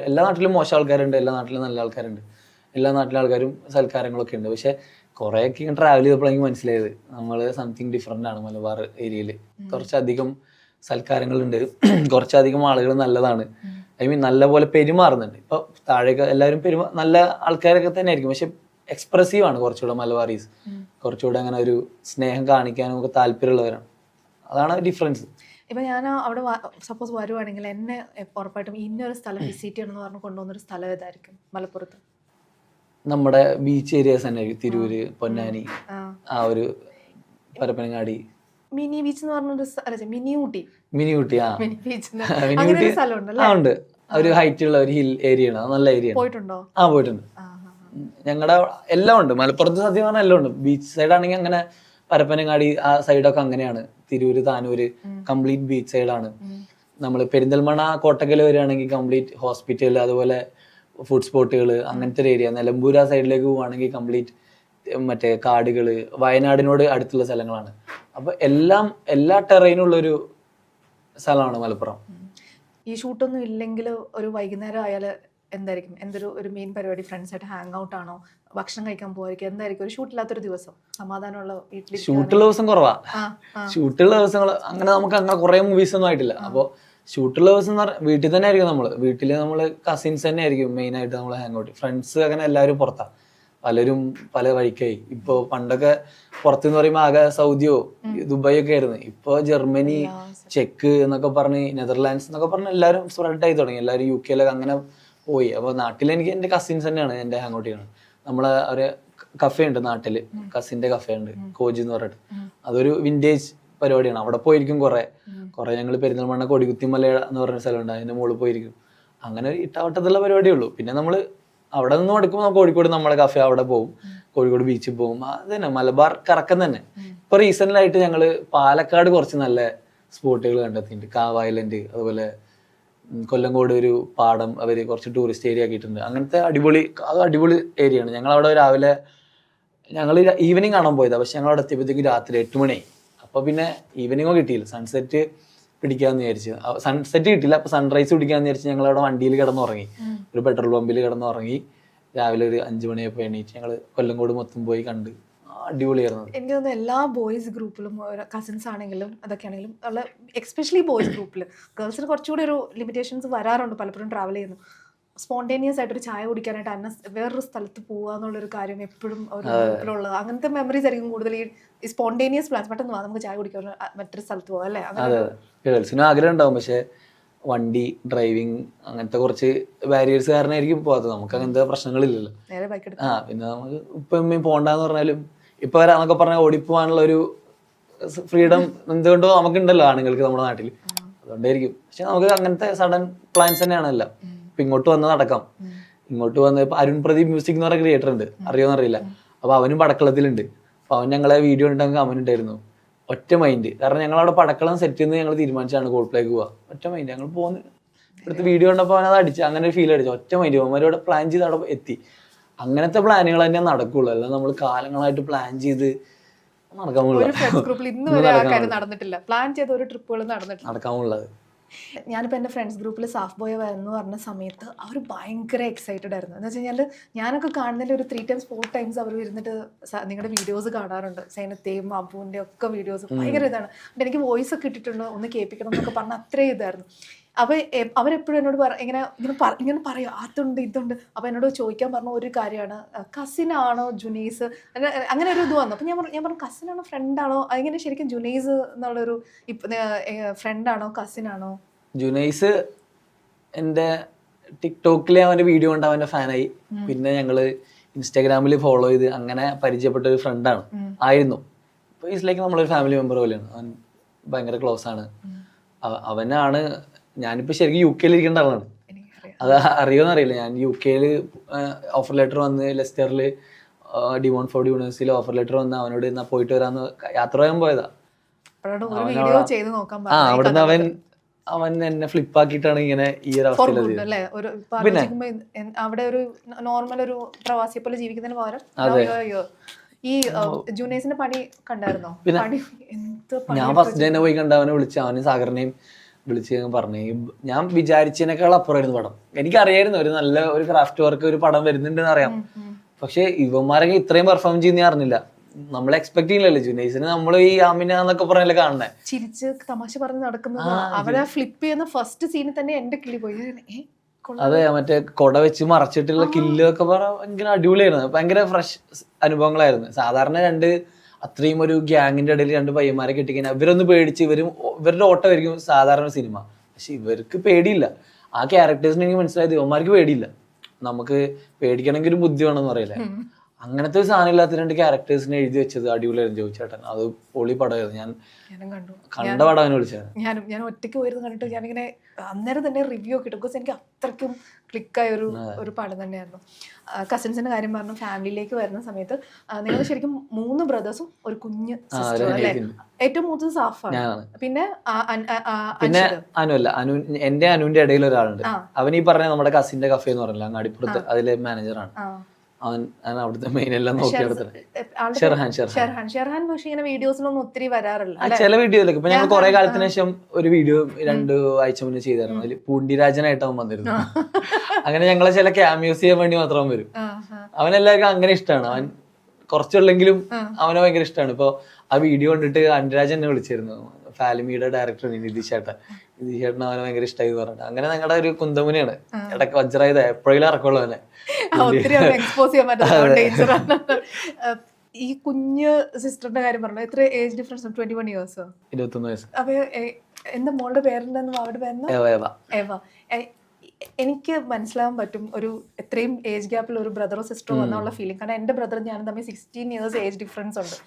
Speaker 2: എല്ലാ നാട്ടിലും മോശം ആൾക്കാരുണ്ട്, എല്ലാ നാട്ടിലും നല്ല ആൾക്കാരുണ്ട്, എല്ലാ നാട്ടിലെ ആൾക്കാരും സൽക്കാരങ്ങളൊക്കെ ഉണ്ട്. പക്ഷെ കുറേയൊക്കെ ഇങ്ങനെ ട്രാവൽ ചെയ്തപ്പോൾ എനിക്ക് മനസ്സിലായത് നമ്മൾ സംതിങ് ഡിഫറെൻ്റ് ആണ് മലബാർ ഏരിയയിൽ. കുറച്ചധികം സൽക്കാരങ്ങളുണ്ട്, കുറച്ചധികം ആളുകൾ നല്ലതാണ്. ഐ മീൻ നല്ല പോലെ പെരുമാറുന്നുണ്ട്. ഇപ്പോൾ താഴേക്ക് എല്ലാവരും നല്ല ആൾക്കാരൊക്കെ തന്നെ ആയിരിക്കും, പക്ഷെ എക്സ്പ്രസീവ് ആണ് കുറച്ചുകൂടെ മലബാറീസ്. കുറച്ചുകൂടെ അങ്ങനെ ഒരു സ്നേഹം കാണിക്കാനും ഒക്കെ താല്പര്യമുള്ളവരാണ്. അതാണ് ഡിഫറൻസ്.
Speaker 1: ഇപ്പം ഞാൻ അവിടെ സപ്പോസ് വരുവാണെങ്കിൽ എന്നെ ഉറപ്പായിട്ടും ഇന്നൊരു സ്ഥലം വിസിറ്റ് ചെയ്യണമെന്ന് പറഞ്ഞ് കൊണ്ടുപോകുന്നൊരു സ്ഥലം ഏതായിരിക്കും മലപ്പുറത്ത്?
Speaker 2: നമ്മുടെ ബീച്ച് ഏരിയാസ് തന്നെ ആയിരിക്കും. തിരൂര്, പൊന്നാനി, ആ ഒരു പരപ്പനങ്ങാടി.
Speaker 1: മിനി ബീച്ച് എന്ന് പറഞ്ഞൊരു മിനി ഊട്ടി.
Speaker 2: മിനി ഊട്ടി, ആ
Speaker 1: മിനി ബീച്ച്
Speaker 2: മിനി
Speaker 1: അങ്ങനെ
Speaker 2: ഊട്ടി
Speaker 1: ഒരു സ്ഥലം ഉണ്ടല്ലേ?
Speaker 2: ആ ഉണ്ട്. ഒരു ഹൈറ്റ് ഉള്ള ഒരു ഹിൽ ഏരിയ ആണ്, നല്ല ഏരിയ ആണ്.
Speaker 1: പോയിട്ടുണ്ടോ?
Speaker 2: ആ പോയിട്ടുണ്ട്. ഞങ്ങളുടെ എല്ലാം ഉണ്ട് മലപ്പുറത്ത്, സത്യം പറഞ്ഞാൽ എല്ലാം ഉണ്ട്. ബീച്ച് സൈഡ് ആണെങ്കിൽ അങ്ങനെ പരപ്പനങ്ങാടി ആ സൈഡൊക്കെ അങ്ങനെയാണ്. തിരൂര്, താനൂര് കംപ്ലീറ്റ് ബീച്ച് സൈഡാണ്. നമ്മൾ പെരിന്തൽമണ്ണ, കോട്ടക്കൽ വരികയാണെങ്കിൽ കംപ്ലീറ്റ് ഹോസ്പിറ്റൽ, അതുപോലെ ഫുഡ് സ്പോട്ടുകൾ, അങ്ങനത്തെ ഒരു ഏരിയ. നിലമ്പൂർ ആ സൈഡിലേക്ക് പോവുകയാണെങ്കിൽ കംപ്ലീറ്റ് മറ്റേ കാടുകൾ, വയനാടിനോട് അടുത്തുള്ള സ്ഥലങ്ങളാണ്. അപ്പൊ എല്ലാ ടെറൈനുള്ളൊരു സ്ഥലമാണ് മലപ്പുറം.
Speaker 1: ഈ ഷൂട്ടൊന്നും ഇല്ലെങ്കിൽ ഒരു വൈകുന്നേരം ആയാൽ എന്തായിരിക്കും? ഒരു മെയിൻ പരിപാടി? ഫ്രണ്ട്സായിട്ട് ഹാങ് ഔട്ട് ആണോ? ഭക്ഷണം കഴിക്കാൻ പോയിരിക്കും? എന്തായിരിക്കും ഒരു ഷൂട്ടില്ലാത്തൊരു ദിവസം? സമാധാനമുള്ള വീട്ടിൽ?
Speaker 2: ഷൂട്ടുള്ള ദിവസം കുറവാ. ഷൂട്ടുള്ള ദിവസങ്ങൾ അങ്ങനെ നമുക്ക് അങ്ങനെ കുറെ മൂവീസ് ഒന്നും ആയിട്ടില്ല. അപ്പോൾ ഷൂട്ടുള്ള ദിവസം എന്ന് പറഞ്ഞാൽ വീട്ടിൽ തന്നെ ആയിരിക്കും. വീട്ടിൽ നമ്മൾ കസിൻസ് തന്നെ ആയിരിക്കും മെയിൻ ആയിട്ട് നമ്മൾ ഹാങ് ഔട്ട്. ഫ്രണ്ട്സ് അങ്ങനെ എല്ലാവരും പുറത്താണ്, പലരും പല വഴിക്കായി. ഇപ്പോൾ പണ്ടൊക്കെ പുറത്തെന്ന് പറയുമ്പോൾ ആകെ സൗദിയോ ദുബായ് ഒക്കെ ആയിരുന്നു. ഇപ്പോൾ ജർമ്മനി, ചെക്ക് എന്നൊക്കെ പറഞ്ഞ്, നെതർലാൻഡ്സ് എന്നൊക്കെ പറഞ്ഞ് എല്ലാവരും സ്പ്രെഡ് ആയി തുടങ്ങി. എല്ലാവരും UK അങ്ങനെ പോയി. അപ്പോൾ നാട്ടിൽ എനിക്ക് എൻ്റെ കസിൻസ് തന്നെയാണ് എൻ്റെ ഹാങ് ഔട്ട് ചെയ്യുന്നത്. നമ്മളെ ഒരു കഫേ ഉണ്ട് നാട്ടിൽ, കസിൻ്റെ കഫേ ഉണ്ട്, കോജി എന്ന് പറഞ്ഞിട്ട്. അതൊരു വിൻറ്റേജ് പരിപാടിയാണ്. അവിടെ പോയിരിക്കും കുറെ ഞങ്ങൾ പെരിന്തൽമണ്ണ കൊടികുത്തിമല എന്ന് പറഞ്ഞ സ്ഥലമുണ്ട്, അതിൻ്റെ മുകളിൽ പോയിരിക്കും. അങ്ങനെ ഒരു ഇട്ടാവട്ടത്തുള്ള പരിപാടിയേ ഉള്ളൂ. പിന്നെ നമ്മൾ അവിടെ നിന്ന് എടുക്കുമ്പോൾ കോഴിക്കോട് നമ്മളെ കഫേ അവിടെ പോകും, കോഴിക്കോട് ബീച്ചിൽ പോകും. അത് തന്നെ മലബാർ കറക്കം തന്നെ. ഇപ്പൊ റീസെന്റിലായിട്ട് ഞങ്ങൾ പാലക്കാട് കുറച്ച് നല്ല സ്പോട്ടുകൾ കണ്ടെത്തിയിട്ടുണ്ട്. കാവ് ഐലൻഡ്, അതുപോലെ കൊല്ലങ്കോട് ഒരു പാടം അവർ കുറച്ച് ടൂറിസ്റ്റ് ഏരിയ ആക്കിയിട്ടുണ്ട്. അങ്ങനത്തെ അടിപൊളി ഏരിയ ആണ്. ഞങ്ങളവിടെ രാവിലെ ഞങ്ങൾ ഈവനിങ് കാണാൻ പോയതാണ്, പക്ഷെ ഞങ്ങളവിടെ എത്തിയപ്പോഴത്തേക്കും രാത്രി 8 മണി. അപ്പോൾ പിന്നെ ഈവനിങ്ങോ കിട്ടിയില്ല, സൺസെറ്റ് പിടിക്കാമെന്ന് വിചാരിച്ചു. സൺസെറ്റ് കിട്ടിയില്ല, അപ്പോൾ സൺറൈസ് പിടിക്കാമെന്ന് വിചാരിച്ച് ഞങ്ങളവിടെ വണ്ടിയിൽ കിടന്നുറങ്ങി, ഒരു പെട്രോൾ പമ്പിൽ കിടന്നുറങ്ങി. രാവിലെ ഒരു 5 മണിയപ്പോൾ എണീറ്റ് ഞങ്ങൾ കൊല്ലങ്കോട് മൊത്തം പോയി കണ്ട്. അടിപൊളിയായിരുന്നു.
Speaker 1: എനിക്ക് തോന്നുന്നു എല്ലാ ബോയ്സ് ഗ്രൂപ്പിലും, കസിൻസ് ആണെങ്കിലും അതൊക്കെ ആണെങ്കിലും ഉള്ള, എക്സ്പെഷ്യലി ബോയ്സ് ഗ്രൂപ്പിൽ ഗേൾസിന് കുറച്ചുകൂടി ഒരു ലിമിറ്റേഷൻസ് വരാറുണ്ട് പലപ്പോഴും ട്രാവൽ ചെയ്യുന്നു. സ്പോണ്ടേനിയസ് ആയിട്ട് ഒരു ചായ കുടിക്കാനായിട്ട് വേറൊരു സ്ഥലത്ത് പോകുക എന്നുള്ളൊരു കാര്യം എപ്പോഴും ഒരു ഗ്രൂപ്പിലുള്ളത്. അങ്ങനത്തെ മെമ്മറീസ് ആയിരിക്കും കൂടുതൽ. ഈ സ്പോണ്ടേനിയസ് പ്ലാൻസ്, പെട്ടെന്ന് നമുക്ക് ചായ കുടിക്കാൻ മറ്റൊരു സ്ഥലത്ത് പോകാം അല്ലേ?
Speaker 2: അതെ, ഗേൾസിനും ആഗ്രഹം ഉണ്ടാവും, പക്ഷെ വണ്ടി ഡ്രൈവിങ് അങ്ങനത്തെ കുറച്ച് ബാരിയേഴ്സ് കാരണമായിരിക്കും പോകാത്തത്. നമുക്ക് അങ്ങനത്തെ പ്രശ്നങ്ങളില്ലല്ലോ.
Speaker 1: നേരെ ബൈക്ക് എടുത്ത്
Speaker 2: പിന്നെ നമുക്ക് ഇപ്പം പോകണ്ടെന്ന് പറഞ്ഞാലും ഇപ്പൊ വരാന്നൊക്കെ പറഞ്ഞാൽ ഓടിപ്പോവാനുള്ള ഒരു ഫ്രീഡം എന്തുകൊണ്ടോ നമുക്കുണ്ടല്ലോ ആണുങ്ങൾക്ക് നമ്മുടെ നാട്ടിൽ, അതുകൊണ്ടായിരിക്കും. പക്ഷെ നമുക്ക് അങ്ങനത്തെ സഡൻ പ്ലാൻസ് തന്നെയാണ് എല്ലാം. ഇപ്പൊ ഇങ്ങോട്ട് വന്ന് നടക്കാം. ഇങ്ങോട്ട് വന്ന് ഇപ്പൊ അരുൺ പ്രദീപ് മ്യൂസിക് എന്ന് പറഞ്ഞ ക്രിയേറ്റർ ഉണ്ട്, അറിയോന്ന് അറിയില്ല. അപ്പൊ അവനും പടക്കളത്തിലുണ്ട്. അപ്പൊ അവൻ ഞങ്ങളെ വീഡിയോ ഉണ്ടെങ്കിൽ അവൻ ഉണ്ടായിരുന്നു. ഒറ്റ മൈൻഡ്, കാരണം ഞങ്ങളവിടെ പടക്കളം സെറ്റ് ചെയ്യുന്നത് ഞങ്ങൾ തീരുമാനിച്ചാണ് കോൾപ്ലേക്ക് പോവാ. ഒറ്റ മൈൻഡ് ഞങ്ങൾ പോകുന്നു. ഇവിടുത്തെ വീഡിയോ കണ്ടപ്പോൾ അവൻ അത് അടിച്ചു, അങ്ങനെ ഒരു ഫീൽ അടിച്ചു. ഒറ്റ മൈൻഡ് അവന്മാരോട് പ്ലാൻ ചെയ്ത് അവിടെ എത്തി. അങ്ങനത്തെ പ്ലാനുകൾ തന്നെ നടക്കുള്ളൂ, അല്ല നമ്മൾ കാലങ്ങളായിട്ട് പ്ലാൻ ചെയ്ത് നടക്കാനുള്ളത്.
Speaker 1: ഞാനിപ്പോൾ എൻ്റെ ഫ്രണ്ട്സ് ഗ്രൂപ്പിൽ സാഫ് ബോയ് എന്ന് പറഞ്ഞ സമയത്ത് അവർ ഭയങ്കര എക്സൈറ്റഡ് ആയിരുന്നു. എന്ന് വെച്ച് കഴിഞ്ഞാൽ ഞാനൊക്കെ കാണുന്നതിൽ ഒരു 3 times 4 times അവർ ഇരുന്നിട്ട് നിങ്ങളുടെ വീഡിയോസ് കാണാറുണ്ട്. സൈനത്തെയും അബുവിൻ്റെ ഒക്കെ വീഡിയോസ് ഭയങ്കര ഇതാണ്. എനിക്ക് വോയിസ് ഒക്കെ ഇട്ടിട്ടുണ്ട്, ഒന്ന് കേൾപ്പിക്കണം എന്നൊക്കെ പറഞ്ഞാൽ അത്രയും ഇതായിരുന്നു. അപ്പോൾ അവരെപ്പോഴും എന്നോട് ഇങ്ങനെ പറയും അതുണ്ട് ഇതുണ്ട്. അപ്പോൾ എന്നോട് ചോദിക്കാൻ പറഞ്ഞ ഒരു കാര്യമാണ്, കസിനാണോ ജുനൈസ്, അങ്ങനെ ഒരു ഇത് വന്നു. അപ്പോൾ ഞാൻ പറഞ്ഞു കസിനാണോ ഫ്രണ്ടാണോ? അതിങ്ങനെ ശരിക്കും ജുനൈസ് എന്നുള്ളൊരു ഫ്രണ്ടാണോ കസിനാണോ?
Speaker 2: ജുനൈസ് എൻ്റെ ടിക്ടോക്കിൽ അവൻ്റെ വീഡിയോ കണ്ട് അവൻ്റെ ഫാനായി. പിന്നെ ഞങ്ങള് ഇൻസ്റ്റാഗ്രാമിൽ ഫോളോ ചെയ്ത് അങ്ങനെ പരിചയപ്പെട്ട ഒരു ഫ്രണ്ടാണ് ആയിരുന്നു. ഇപ്പോൾ ഈസിലേക്ക് നമ്മളൊരു ഫാമിലി മെമ്പർ പോലെയാണ്. അവൻ ഭയങ്കര ക്ലോസ് ആണ്. അവനാണ് ഞാനിപ്പോ ശരിക്കും UK ഇരിക്കേണ്ട ആളാണ്. അത് അറിയോന്ന് അറിയില്ല. ഞാൻ UK ഓഫർ ലെറ്റർ വന്ന് ലെസ്റ്ററില് ഡിമോൺഫോർഡ് യൂണിവേഴ്സിറ്റിയിൽ ഓഫർ ലെറ്റർ വന്ന് അവനോട് എന്നാ പോയിട്ട് വരാന്ന് യാത്ര ചെയ്യാൻ പോയതാ. അവിടുന്ന് അവൻ എന്നെ ഫ്ലിപ്പാക്കിയിട്ടാണ് ഇങ്ങനെ ഈ ഒരു അവസ്ഥയിൽ.
Speaker 1: പിന്നെ അവിടെ ഒരു നോർമൽ ഒരു പ്രവാസിയെ പോലെ ജീവിക്കുന്നതിന് പകരം ഈ ജൂനിയേഴ്സിന്റെ പണി കണ്ടായിരുന്നോ?
Speaker 2: ഞാൻ ഫസ്റ്റ് ഡേ പോയി കണ്ട അവനെ വിളിച്ച, അവന് സാഗറിനെയും വിളിച്ച് പറഞ്ഞു. ഞാൻ വിചാരിച്ചതിനേക്കാൾ അപ്പുറമായിരുന്നു പടം. എനിക്കറിയായിരുന്നു ഒരു നല്ല ഒരു ക്രാഫ്റ്റ് വർക്ക് ഒരു പടം വരുന്നുണ്ടെന്ന് അറിയാം. പക്ഷെ ഇവന്മാരൊക്കെ ഇത്രയും പെർഫോം ചെയ്യുന്ന ഞാൻ അറിഞ്ഞില്ല. നമ്മൾ എക്സ്പെക്ട് ചെയ്യില്ലല്ലോ ജുനൈസിന് നമ്മൾ ഈ ആമിന എന്നൊക്കെ പറഞ്ഞല്ലേ കാണണേ.
Speaker 1: ചിരിച്ച് തമാശ പറഞ്ഞ് നടക്കുന്നത് അവരെ ഫ്ലിപ്പ് ചെയ്യുന്ന ഫസ്റ്റ് സീനിൽ തന്നെ എന്റെ കിളി പോയി.
Speaker 2: അതെ, മറ്റേ കൊട വെച്ച് മറച്ചിട്ടുള്ള കില്ല് ഒക്കെ ഭയങ്കര അടിപൊളിയായിരുന്നു. ഭയങ്കര ഫ്രഷ് അനുഭവങ്ങളായിരുന്നു. സാധാരണ അത്രയും ഒരു ഗ്യാങ്ങിന്റെ ഇടയിൽ 2 പയ്യന്മാരെ കിട്ടിക്കഴിഞ്ഞാൽ ഇവരൊന്ന് പേടിച്ച് ഇവരുടെ ഓട്ടമായിരിക്കും സാധാരണ സിനിമ. പക്ഷെ ഇവർക്ക് പേടിയില്ല. ആ ക്യാരക്ടേഴ്സിന് എനിക്ക് മനസ്സിലായത് ഇവന്മാർക്ക് പേടിയില്ല. നമുക്ക് പേടിക്കണമെങ്കിൽ ഒരു ബുദ്ധി വേണമെന്ന് പറയില്ലേ, അങ്ങനത്തെ ഒരു സാധനം ഇല്ലാത്ത 2 ക്യാരക്ടേഴ്സിനെ എഴുതി വെച്ചത് അടിപൊളിയായിരുന്നു ജോയിച്ചേട്ടൻ. അത് പൊളി പടമായിരുന്നു. ഞാൻ കണ്ട പടം അവനെ വിളിച്ചത്.
Speaker 1: ഞാൻ ഒറ്റയ്ക്ക് പോയിരുന്നു കണ്ടിട്ട് ഞാനിങ്ങനെ അന്നേരം തന്നെ റിവ്യൂ ഒക്കെ ഇട്ടു. ബിക്കോസ് എനിക്ക് അത്രയ്ക്കും ക്ലിക്കായ ഒരു പടം തന്നെയായിരുന്നു. കസിൻസിന്റെ കാര്യം പറഞ്ഞു, ഫാമിലിയിലേക്ക് വരുന്ന സമയത്ത് നിങ്ങൾ ശരിക്കും 3 ബ്രദേഴ്സും ഒരു കുഞ്ഞ് സിസ്റ്ററും അല്ലേ? ഏറ്റവും മൂത്തത് സാഫാണ്. പിന്നെ
Speaker 2: അനു അല്ല, എന്റെ അനുവിന്റെ ഇടയിൽ ഒരാളുണ്ട്. അവൻ ഈ പറഞ്ഞ നമ്മുടെ കസിന്റെ കഫേ എന്ന് പറഞ്ഞില്ല അങ്ങാടിപ്പുറത്ത്, അതിലെ മാനേജറാണ്. അവൻ അവിടുത്തെ മെയിൻ എല്ലാം നോക്കി
Speaker 1: ഷെർഹാൻ. പക്ഷെ ഇങ്ങനെ വീഡിയോസിലൊന്നും ഒത്തിരി വരാറില്ല.
Speaker 2: ചില വീഡിയോയിലൊക്കെ ഇപ്പൊ ഞങ്ങൾ കുറെ കാലത്തിന് ശേഷം ഒരു വീഡിയോ 2 ആഴ്ച മുന്നേ ചെയ്തായിരുന്നു. അതിൽ പൂണ്ടിരാജനായിട്ട് അവൻ വന്നിരുന്നു. അങ്ങനെ ഞങ്ങളെ ചില ക്യാമിയോസ് ചെയ്യാൻ വേണ്ടി മാത്രം വരും. അവനെല്ലാവർക്കും അങ്ങനെ ഇഷ്ടമാണ്. അവൻ കുറച്ചുള്ളെങ്കിലും അവനെ ഭയങ്കര ഇഷ്ടമാണ്. ഇപ്പൊ ആ വീഡിയോ കണ്ടിട്ട് അനുരാജ് എന്നെ വിളിച്ചിരുന്നു, ഫാലിമിയുടെ ഡയറക്ടർ നിതീഷേട്ടൻ. നിതീഷേട്ടൻ അവനെ ഭയങ്കര ഇഷ്ടമായി പറഞ്ഞിട്ട്. അങ്ങനെ ഞങ്ങളുടെ ഒരു കുന്തമുനയാണ്. ഇടയ്ക്ക് വജ്രായത് എപ്പോഴെങ്കിലും ഇറക്കുള്ളൂ അവനെ.
Speaker 1: ഈ കുഞ്ഞ് സിസ്റ്ററിന്റെ കാര്യം പറഞ്ഞു, എത്ര ഏജ് ഡിഫറൻസ്? 21 ഇയേഴ്സ്.
Speaker 2: 21 വയസ്സ്.
Speaker 1: അപ്പൊ എന്റെ മോളുടെ പേരെന്തായിരുന്നു? അവരുടെ പേരെന്താ? ഏവ. എനിക്ക് മനസ്സിലാവാൻ പറ്റും ഒരു എത്രയും ഏജ് ഗ്യാപ്പിൽ ഒരു ബ്രദറോ സിസ്റ്ററോ വന്നുള്ള ഫീലിംഗ്. കാരണം എന്റെ ബ്രദറും ഞാനും തമ്മിൽ 16 ഇയേഴ്സ് ഏജ് ഡിഫറൻസ് ഉണ്ട്.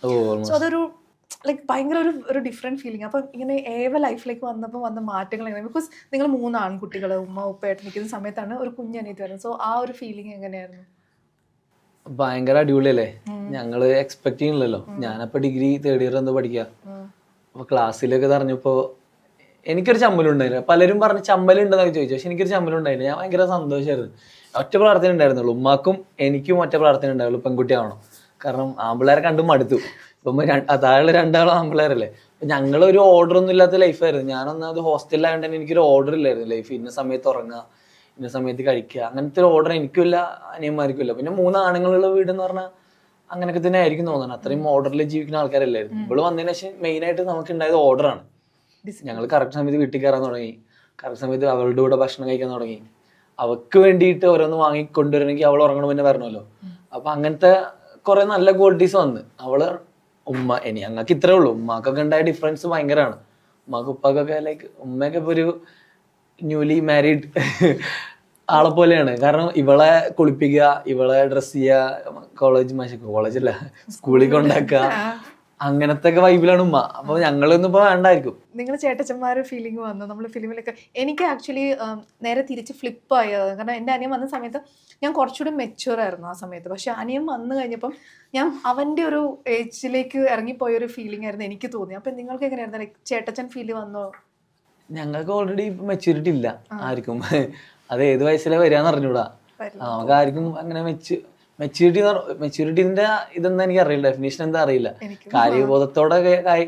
Speaker 1: സോ അതൊരു ലൈക്ക് ഭയങ്കര ഒരു ഡിഫറെന്റ് ഫീലിംഗ്. അപ്പം ഇങ്ങനെ ഏവ ലൈഫിലേക്ക് വന്നപ്പോൾ വന്ന മാറ്റങ്ങൾ എങ്ങനെ? ബിക്കോസ് നിങ്ങൾ 3 ആൺകുട്ടികൾ, ഉമ്മ ഉപ്പയായിട്ട് നിൽക്കുന്ന സമയത്താണ് ഒരു കുഞ്ഞനീത്ത് വരുന്നത്. സോ ആ ഒരു ഫീലിംഗ് എങ്ങനെയായിരുന്നു?
Speaker 2: ഭയങ്കര അടിപൊളിയല്ലേ. ഞങ്ങള് എക്സ്പെക്ട് ചെയ്യുന്നില്ലല്ലോ. ഞാനപ്പോ ഡിഗ്രി 3rd ഇയർ എന്തോ പഠിക്കുക. അപ്പൊ ക്ലാസ്സിലൊക്കെ പറഞ്ഞപ്പോ എനിക്കൊരു ചമ്മലുണ്ടായില്ല. പലരും പറഞ്ഞ് ചമ്മലുണ്ടെന്നൊക്കെ ചോദിച്ചു. പക്ഷെ എനിക്കൊരു ചമ്മലുണ്ടായില്ല. ഞാൻ ഭയങ്കര സന്തോഷമായിരുന്നു. ഒറ്റ പ്രാർത്ഥന ഉണ്ടായിരുന്നുള്ളൂ, ഉമ്മാക്കും എനിക്കും ഒറ്റ പ്രാർത്ഥന ഉണ്ടാവുള്ളൂ, പെൺകുട്ടിയാവണം. കാരണം ആമ്പിള്ളേരെ കണ്ടും മടുത്തു. ഇപ്പം താഴെ 2 ആമ്പിള്ളേരല്ലേ. അപ്പൊ ഞങ്ങളൊരു ഓർഡർ ഒന്നും ഇല്ലാത്ത ലൈഫായിരുന്നു. ഞാനൊന്നത് ഹോസ്റ്റലിലായതുകൊണ്ട് തന്നെ എനിക്കൊരു ഓർഡർ ഇല്ലായിരുന്നു. ലൈഫ് ഇന്ന സമയത്ത് ഉറങ്ങുക, ഇന്ന സമയത്ത് കഴിക്കുക, അങ്ങനത്തെ ഒരു ഓർഡർ എനിക്കില്ല, അനിയന്മാർക്കും ഇല്ല. പിന്നെ 3 ആണുങ്ങളുള്ള വീട് എന്ന് പറഞ്ഞാൽ അങ്ങനെയൊക്കെ തന്നെ ആയിരിക്കും തോന്നുന്നത്. അത്രയും ഓർഡറിൽ ജീവിക്കുന്ന ആൾക്കാരല്ലായിരുന്നു. ഇവള് വന്നതിന് ശേഷം മെയിനായിട്ട് നമുക്ക് ഉണ്ടായത് ഓർഡറാണ്. ഞങ്ങൾ കറക്റ്റ് സമയത്ത് വീട്ടിൽ കയറാൻ തുടങ്ങി. കറക്റ്റ് സമയത്ത് അവളുടെ കൂടെ ഭക്ഷണം കഴിക്കാൻ തുടങ്ങി. അവൾക്ക് വേണ്ടിയിട്ട് ഓരോന്ന് വാങ്ങിക്കൊണ്ടുവരണമെങ്കിൽ അവൾ ഉറങ്ങണം പിന്നെ വരണമല്ലോ. അപ്പൊ അങ്ങനത്തെ കുറെ നല്ല ക്വാളിറ്റീസ് വന്ന്. അവള് ഞങ്ങൾക്ക് ഇത്രേ ഉള്ളൂ. ഉമ്മാക്കൊക്കെ ഉണ്ടായ ഡിഫറൻസ് ഭയങ്കരമാണ്. ഉമ്മാക്ക് ഉപ്പാക്കൊക്കെ ലൈക്ക് ഉമ്മയൊക്കെ ഇപ്പൊ ഒരു ന്യൂലി മാരീഡ് ആളെ പോലെയാണ്. കാരണം ഇവളെ കുളിപ്പിക്കുക, ഇവളെ ഡ്രസ് ചെയ്യുക, കോളേജല്ല സ്കൂളിൽ കൊണ്ടാക്കുക, അങ്ങനത്തെ ഒക്കെ വൈബിലാണ് ഉമ്മ. അപ്പൊ ഞങ്ങളൊന്നും ഇപ്പൊ വേണ്ടായിരിക്കും.
Speaker 1: നിങ്ങൾ ചേട്ടച്ചന്മാരുടെ ഫീലിംഗ് വന്നു നമ്മൾ ഫിലിമിലൊക്കെ. എനിക്ക് ആക്ച്വലി നേരെ തിരിച്ച് ഫ്ലിപ്പായി. കാരണം എൻ്റെ അനിയൻ വന്ന സമയത്ത് ഞാൻ കുറച്ചുകൂടി മെച്യൂർ ആയിരുന്നു ആ സമയത്ത്. പക്ഷെ അനിയൻ വന്നു കഴിഞ്ഞപ്പം ഞാൻ അവൻ്റെ ഒരു ഏജിലേക്ക് ഇറങ്ങിപ്പോയൊരു ഫീലിംഗ് ആയിരുന്നു എനിക്ക് തോന്നി. അപ്പം നിങ്ങൾക്ക് എങ്ങനെയായിരുന്നു? ലൈക്ക് ചേട്ടച്ചൻ ഫീല് വന്നോ?
Speaker 2: ഞങ്ങൾക്ക് ഓൾറെഡി മെച്യൂരിറ്റി ഇല്ല ആർക്കും. അത് ഏത് വയസ്സിലെ വരികയെന്ന് അറിഞ്ഞൂടാ. നമുക്ക് ആർക്കും അങ്ങനെ മെച്യൂരിറ്റിന്റെ ഇതെന്താ എനിക്ക് അറിയില്ല, ഡെഫിനേഷൻ എന്താ അറിയില്ല. കാര്യബോധത്തോടെ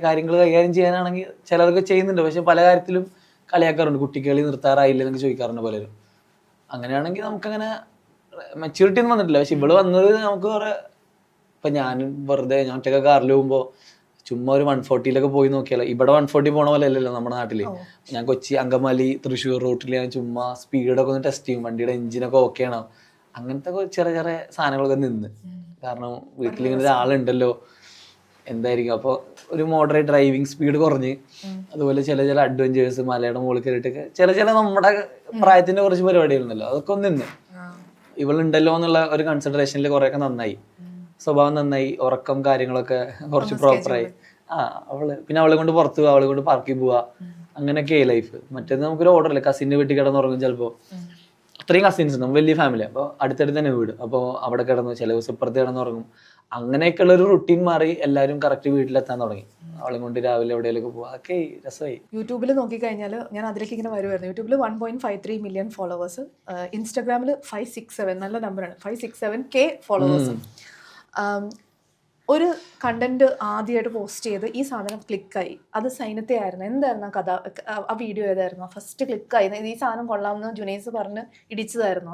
Speaker 2: കാര്യങ്ങൾ കൈകാര്യം ചെയ്യാനാണെങ്കിൽ ചിലർക്ക് ചെയ്യുന്നുണ്ട്. പക്ഷെ പല കാര്യത്തിലും കളിയാക്കാറുണ്ട്. കുട്ടികളി നിർത്താറായില്ല എന്നൊക്കെ ചോദിക്കാറുണ്ട് പലരും. അങ്ങനെയാണെങ്കിൽ നമുക്കങ്ങനെ മെച്യൂരിറ്റി ഒന്നും വന്നിട്ടില്ല. പക്ഷെ ഇവള് വന്നത് നമുക്ക് കുറെ, ഇപ്പൊ ഞാൻ ഒറ്റയ്ക്ക് കാറിൽ പോകുമ്പോ ചുമ്മാ ഒരു 140 പോയി നോക്കിയാലോ. ഇവിടെ 140 പോണ പോലെ അല്ലല്ലോ നമ്മുടെ നാട്ടില്. ഞാൻ കൊച്ചി, അങ്കമാലി, തൃശ്ശൂർ റൂട്ടിൽ ഞാൻ ചുമ്മാ സ്പീഡൊക്കെ ഒന്ന് ടെസ്റ്റ് ചെയ്യും. വണ്ടിയുടെ എഞ്ചിനൊക്കെ ഓക്കെ ആണോ, അങ്ങനത്തെ ചെറിയ ചെറിയ സാധനങ്ങളൊക്കെ നിന്ന്. കാരണം വീട്ടിലിങ്ങനെ ഒരാളുണ്ടല്ലോ എന്തായിരിക്കും. അപ്പോൾ ഒരു മോഡറേറ്റ് ഡ്രൈവിംഗ് സ്പീഡ് കുറഞ്ഞ്, അതുപോലെ ചില അഡ്വഞ്ചേഴ്സ്, മലയുടെ മുകളിൽ കയറിയിട്ടൊക്കെ ചില നമ്മുടെ പ്രായത്തിന്റെ കുറച്ച് പരിപാടികളുണ്ടല്ലോ, അതൊക്കെ ഒന്ന് നിന്ന്. ഇവളുണ്ടല്ലോ എന്നുള്ള ഒരു കൺസിഡറേഷനിൽ കുറെയൊക്കെ നന്നായി. സ്വഭാവം നന്നായി, ഉറക്കം കാര്യങ്ങളൊക്കെ കുറച്ച് പ്രോപ്പറായി. പിന്നെ അവളെ കൊണ്ട് പുറത്ത് പോവുക, അവളെ കൊണ്ട് പാർക്കിൽ പോവുക, അങ്ങനെയൊക്കെ ലൈഫ്. മറ്റേത് നമുക്കൊരു ഓർഡർ അല്ലേ, കസിന്റെ വീട്ടിൽ കിടന്നുറങ്ങും. ചിലപ്പോൾ അത്രയും കസിൻസ്, നമ്മൾ വലിയ ഫാമിലി, അപ്പോൾ അടുത്തടുത്ത് തന്നെ വീട്. അപ്പോൾ അവിടെ കിടന്നു, ചില ദിവസം ഇപ്പുറത്ത് കിടന്നുറങ്ങും. അങ്ങനെയൊക്കെയുള്ള ഒരു റുട്ടീൻ മാറി എല്ലാവരും കറക്റ്റ് വീട്ടിലെത്താൻ തുടങ്ങി. അവളെ കൊണ്ട് രാവിലെ എവിടെയെങ്കിലും പോകുക, അതൊക്കെ രസമായി.
Speaker 1: യൂട്യൂബിൽ നോക്കിക്കഴിഞ്ഞാൽ ഞാൻ അതിലേക്ക് ഇങ്ങനെ വരുമായിരുന്നു. യൂട്യൂബിൽ 1.53 മില്യൺ ഫോളോവേഴ്സ്, ഇൻസ്റ്റാഗ്രാമിൽ 567, നല്ല നമ്പറാണ്, 567K ഫോളോവേഴ്സ്. ഒരു കണ്ടന്റ് ആദ്യമായിട്ട് പോസ്റ്റ് ചെയ്ത് ഈ സാധനം ക്ലിക്കായി. അത് സൈനത്തെ ആയിരുന്നു. എന്തായിരുന്നു ആ കഥ? ആ വീഡിയോ ഏതായിരുന്നു ഫസ്റ്റ് ക്ലിക്കായി? ഈ സാധനം കൊള്ളാമെന്ന് ജുനൈസ് പറഞ്ഞ് ഇടിച്ചതായിരുന്നു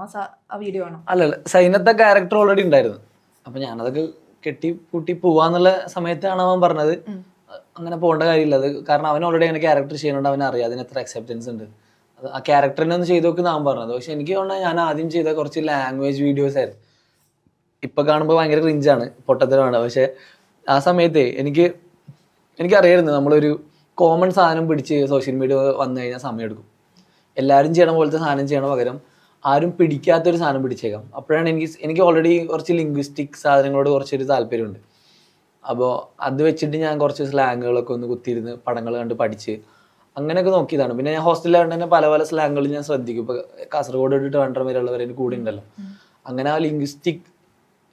Speaker 1: ആ വീഡിയോ ആണോ?
Speaker 2: അല്ലല്ല, സൈനത്തെ ക്യാരക്ടർ ഓൾറെഡി ഉണ്ടായിരുന്നു. അപ്പൊ ഞാനതൊക്കെ കെട്ടി പൂട്ടി പോവാന്നുള്ള സമയത്താണ് അവൻ പറഞ്ഞത് അങ്ങനെ പോകേണ്ട കാര്യമില്ല, അത് കാരണം അവൻ ഓൾറെഡി അങ്ങനെ ക്യാരക്ടർ ചെയ്യുന്നുണ്ട്, അവൻ അറിയാം അതിന് എത്ര അക്സെപ്റ്റൻസ് ഉണ്ട്, അത് ആ ക്യാരക്ടറിനെ ഒന്ന് ചെയ്ത് നോക്കുന്ന അവൻ പറഞ്ഞത്. പക്ഷെ എനിക്ക് തോന്നുന്നത് ഞാൻ ആദ്യം ചെയ്ത കുറച്ച് ലാംഗ്വേജ് വീഡിയോസ് ആയിരുന്നു. ഇപ്പൊ കാണുമ്പോൾ ഭയങ്കര ക്രിഞ്ചാണ്, പൊട്ടത്തരമാണ്. പക്ഷെ ആ സമയത്ത് എനിക്കറിയായിരുന്നു നമ്മളൊരു കോമൺ സാധനം പിടിച്ച് സോഷ്യൽ മീഡിയ വന്നു കഴിഞ്ഞാൽ സമയമെടുക്കും. എല്ലാവരും ചെയ്യണ പോലത്തെ സാധനം ചെയ്യണ പകരം ആരും പിടിക്കാത്തൊരു സാധനം പിടിച്ചേക്കാം. അപ്പോഴാണ് എനിക്ക് ഓൾറെഡി കുറച്ച് ലിംഗ്വിസ്റ്റിക് സാധനങ്ങളോട് കുറച്ചൊരു താല്പര്യമുണ്ട്. അപ്പോൾ അത് വെച്ചിട്ട് ഞാൻ കുറച്ച് സ്ലാങ്ങുകളൊക്കെ ഒന്ന് കുത്തിയിരുന്ന് പടങ്ങൾ കണ്ട് പഠിച്ച് അങ്ങനെയൊക്കെ നോക്കിയതാണ്. പിന്നെ ഞാൻ ഹോസ്റ്റലിലാണ്ട് തന്നെ പല പല സ്ലാങ്ങുകൾ ഞാൻ ശ്രദ്ധിക്കും. ഇപ്പോൾ കാസർഗോഡ് തൊട്ട് ട്രിവാൻഡ്രം വരെയുള്ളവർ എനിക്ക് കൂടെ ഉണ്ടല്ലോ. അങ്ങനെ ആ ലിംഗ്വിസ്റ്റിക്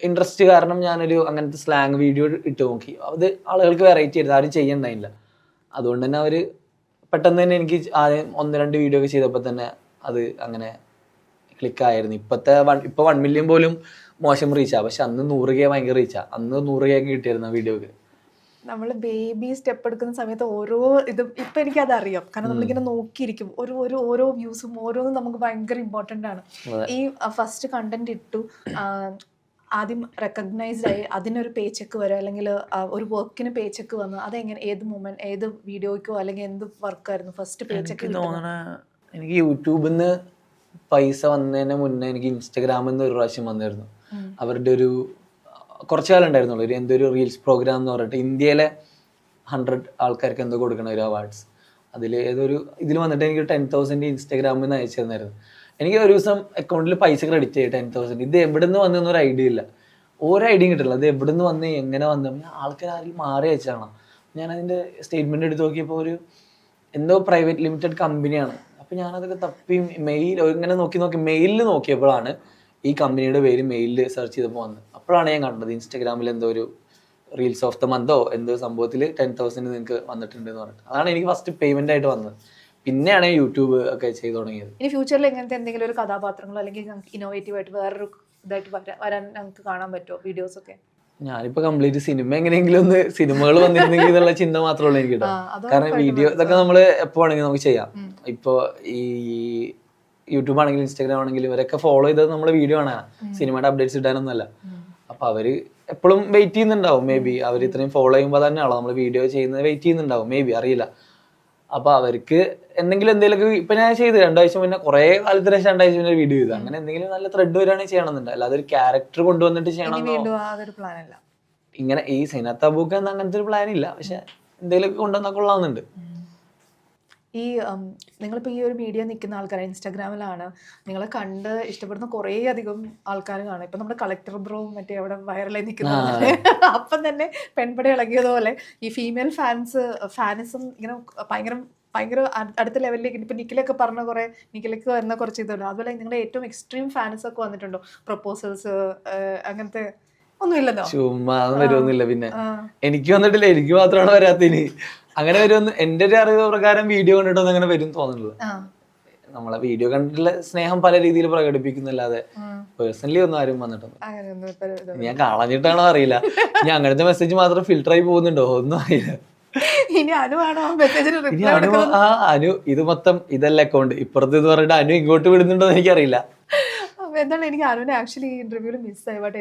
Speaker 2: ഇൻട്രസ്റ്റ് കാരണം ഞാനൊരു അങ്ങനത്തെ സ്ലാങ് വീഡിയോ ഇട്ട് നോക്കി. അത് ആളുകൾക്ക് വെറൈറ്റി ആയിരുന്നു, ആരും ചെയ്യണ്ടായില്ല. അതുകൊണ്ട് തന്നെ അവർ പെട്ടെന്ന് തന്നെ എനിക്ക് ആദ്യം 1-2 വീഡിയോ ഒക്കെ ചെയ്തപ്പോൾ തന്നെ അത് അങ്ങനെ ക്ലിക്കായിരുന്നു. ഇപ്പോൾ 1 മില്യൺ പോലും മോശം റീച്ചാ, പക്ഷെ അന്ന് 100K ഭയങ്കര റീച്ചാ. അന്ന് 100K കിട്ടിയായിരുന്നു ആ വീഡിയോക്ക്.
Speaker 1: നമ്മൾ ബേബി സ്റ്റെപ്പ് എടുക്കുന്ന സമയത്ത് ഓരോ ഇതും ഇപ്പം എനിക്കത് അറിയാം, കാരണം നമ്മളിങ്ങനെ നോക്കിയിരിക്കും. ഓരോ വ്യൂസും ഓരോന്നും നമുക്ക് ഭയങ്കര ഇമ്പോർട്ടൻ്റ് ആണ്. ഈ ഫസ്റ്റ് കണ്ടന്റ് ഇട്ടു, ആദ്യം റെക്കഗ്നൈസ്ഡ് ആയി, അതിനൊരു പേ ചെക്ക് വരും, അല്ലെങ്കിൽ ഒരു വർക്കിന് പേ ചെക്ക് വന്നു, അതെങ്ങനെ, ഏത് വീഡിയോയ്ക്കോ അല്ലെങ്കിൽ എന്ത് വർക്കായിരുന്നു ഫസ്റ്റ് പേ ചെക്ക്?
Speaker 2: എനിക്ക് യൂട്യൂബിൽ നിന്ന് പൈസ വന്നതിന് മുന്നേ എനിക്ക് ഇൻസ്റ്റഗ്രാമിൽ നിന്ന് ഒരു പ്രാവശ്യം വന്നിരുന്നു. അവരുടെ ഒരു കുറച്ച് കാലം ഉണ്ടായിരുന്നുള്ളൂ, എന്തൊരു റീൽസ് പ്രോഗ്രാം എന്ന് പറഞ്ഞിട്ട് ഇന്ത്യയിലെ 100 ആൾക്കാർക്ക് എന്തോ കൊടുക്കണ ഒരു അവാർഡ്സ്. ഇതിൽ വന്നിട്ട് എനിക്ക് 10,000 ഇൻസ്റ്റാഗ്രാമിൽ നിന്ന് അയച്ചു തന്നായിരുന്നു. എനിക്ക് ഒരു ദിവസം അക്കൗണ്ടിൽ പൈസ ക്രെഡിറ്റ് ചെയ്യും 10,000. ഇത് എവിടെ നിന്ന് വന്നൊരു ഐഡിയ ഇല്ല, ഒരു ഐഡിയയും കിട്ടില്ല. അത് എവിടെ നിന്ന് വന്ന് എങ്ങനെ വന്നു, ആൾക്കാർ ആരെങ്കിലും മാറി അയച്ചാണ്. ഞാൻ അതിൻ്റെ സ്റ്റേറ്റ്മെൻറ്റ് എടുത്ത് നോക്കിയപ്പോൾ എന്തോ പ്രൈവറ്റ് ലിമിറ്റഡ് കമ്പനിയാണ്. അപ്പോൾ ഞാനതൊക്കെ തപ്പി ഇങ്ങനെ നോക്കി മെയിലിൽ നോക്കിയപ്പോഴാണ് ഈ കമ്പനിയുടെ പേര് മെയിലിൽ സെർച്ച് ചെയ്തപ്പോൾ വന്നത്. അപ്പോഴാണ് ഞാൻ കണ്ടത് ഇൻസ്റ്റാഗ്രാമിൽ എന്തോ ഒരു റീൽസ് ഓഫ് ദ മന്തോ എന്തോ സംഭവത്തിൽ 10,000 നിങ്ങൾക്ക് വന്നിട്ടുണ്ട് എന്ന് പറഞ്ഞിട്ട്. അതാണ് എനിക്ക് ഫസ്റ്റ് പേയ്മെൻ്റ് ആയിട്ട് വന്നത്. പിന്നെയാണ് യൂട്യൂബ് ഒക്കെ ചെയ്തു തുടങ്ങിയത്.
Speaker 1: ഇനി ഫ്യൂച്ചറിൽ എങ്ങനത്തെ എന്തെങ്കിലും ഒരു കഥാപാത്രങ്ങളോ അല്ലെങ്കിൽ ഇന്നോവേറ്റീവ് ആയിട്ട് വേറൊരു ഇതായിട്ട് വരാൻ ഞങ്ങൾക്ക് കാണാൻ പറ്റുമോ വീഡിയോസ് ഒക്കെ?
Speaker 2: ഞാനിപ്പോ കംപ്ലീറ്റ് സിനിമ എങ്ങനെയെങ്കിലും ഒന്ന് സിനിമകൾ വന്നിരുന്നെങ്കിൽ എന്നുള്ള ചിന്ത മാത്രമേ ഉള്ളൂ എനിക്ക്. കാരണം വീഡിയോ ഇതൊക്കെ നമ്മൾ എപ്പോ വേണമെങ്കിൽ നമുക്ക് ചെയ്യാം. ഇപ്പൊ ഈ യൂട്യൂബ് ആണെങ്കിലും ഇൻസ്റ്റാഗ്രാം ആണെങ്കിലും ഇവരൊക്കെ ഫോളോ ചെയ്തത് നമ്മള് വീഡിയോ കാണാനാ, സിനിമയുടെ അപ്ഡേറ്റ്സ് ഇടാനൊന്നുമല്ല. അപ്പൊ അവര് എപ്പോഴും വെയിറ്റ് ചെയ്യുന്നുണ്ടാവും. മേ ബി അവർ ഇത്രയും ഫോളോ ചെയ്യുമ്പോൾ തന്നെയാണോ നമ്മൾ വീഡിയോ ചെയ്യുന്നത് വെയിറ്റ് ചെയ്യുന്നുണ്ടാവും, മേ ബി, അറിയില്ല. അപ്പൊ അവർക്ക് എന്തെങ്കിലുമൊക്കെ ഇപ്പൊ ഞാൻ ചെയ്ത് 2 ആഴ്ച മുന്നേ, കുറെ കാലത്തിന് ശേഷം 2 ആഴ്ച മുന്നേ വീഡിയോ ചെയ്തു. അങ്ങനെ എന്തെങ്കിലും നല്ല ത്രെഡ് വരാണെങ്കിൽ ചെയ്യണമെന്നുണ്ട്, അല്ലാതെ ഒരു ക്യാരക്ടർ കൊണ്ടുവന്നിട്ട് ചെയ്യണമെന്നോ ഇങ്ങനെ ഈ സൈനത്ത് അബൂക്ക് എന്ന അങ്ങനത്തെ ഒരു പ്ലാൻ ഇല്ല. പക്ഷെ എന്തെങ്കിലുമൊക്കെ കൊണ്ടുവന്നാൽ കൊള്ളാവുന്നുണ്ട്.
Speaker 1: ഈ നിങ്ങളിപ്പോൾ ഈ ഒരു മീഡിയ നിൽക്കുന്ന ആൾക്കാർ ഇൻസ്റ്റാഗ്രാമിലാണ്, നിങ്ങളെ കണ്ട് ഇഷ്ടപ്പെടുന്ന കുറേ അധികം ആൾക്കാർ കാണും. ഇപ്പം നമ്മുടെ കളക്ടർ ബ്രോ മറ്റേ അവിടെ വൈറലായി നിൽക്കുന്നത് അപ്പം തന്നെ പെൺപട ഇളകിയതുപോലെ ഈ ഫീമെയിൽ ഫാനിസം ഇങ്ങനെ ഭയങ്കര അടുത്ത ലെവലിലേക്ക് ഇപ്പം നിഖിലൊക്കെ പറഞ്ഞ നിഖിലേക്ക് വരുന്ന കുറച്ച് ഇതുണ്ട്. അതുപോലെ നിങ്ങളുടെ ഏറ്റവും എക്സ്ട്രീം ഫാൻസ് ഒക്കെ വന്നിട്ടുണ്ടോ? പ്രപ്പോസൽസ് അങ്ങനത്തെ ഒന്നുമില്ലല്ലോ?
Speaker 2: ചുമ്മാ വരുമൊന്നുമില്ല. പിന്നെ എനിക്ക് വന്നിട്ടില്ല, എനിക്ക് മാത്രമാണ് വരാത്തതിന്. അങ്ങനെ വരുമെന്ന് എൻ്റെ ഒരു അറിവ് പ്രകാരം വീഡിയോ കണ്ടിട്ടൊന്നും അങ്ങനെ വരും തോന്നുന്നുള്ളത്. നമ്മളെ വീഡിയോ കണ്ടിട്ടുള്ള സ്നേഹം പല രീതിയിൽ പ്രകടിപ്പിക്കുന്നല്ലാതെ പേഴ്സണലി ഒന്നും ആരും വന്നിട്ടൊന്നും. ഞാൻ കളഞ്ഞിട്ടാണോ അറിയില്ല, ഞാൻ അങ്ങനത്തെ മെസ്സേജ് മാത്രം ഫിൽട്ടർ ആയി പോകുന്നുണ്ടോ ഒന്നും അറിയില്ല. അനു ഇത് മൊത്തം ഇതല്ല അക്കൗണ്ട്, ഇപ്പുറത്ത് എന്ന് പറഞ്ഞിട്ട് അനു ഇങ്ങോട്ട് വിടുന്നുണ്ടോ എന്ന് എനിക്കറിയില്ല.
Speaker 1: എന്താണ് എനിക്ക് അനുവിനെ ആക്ച്വലി ഈ ഇന്റർവ്യൂവിൽ മിസ്സായി. ബട്ട്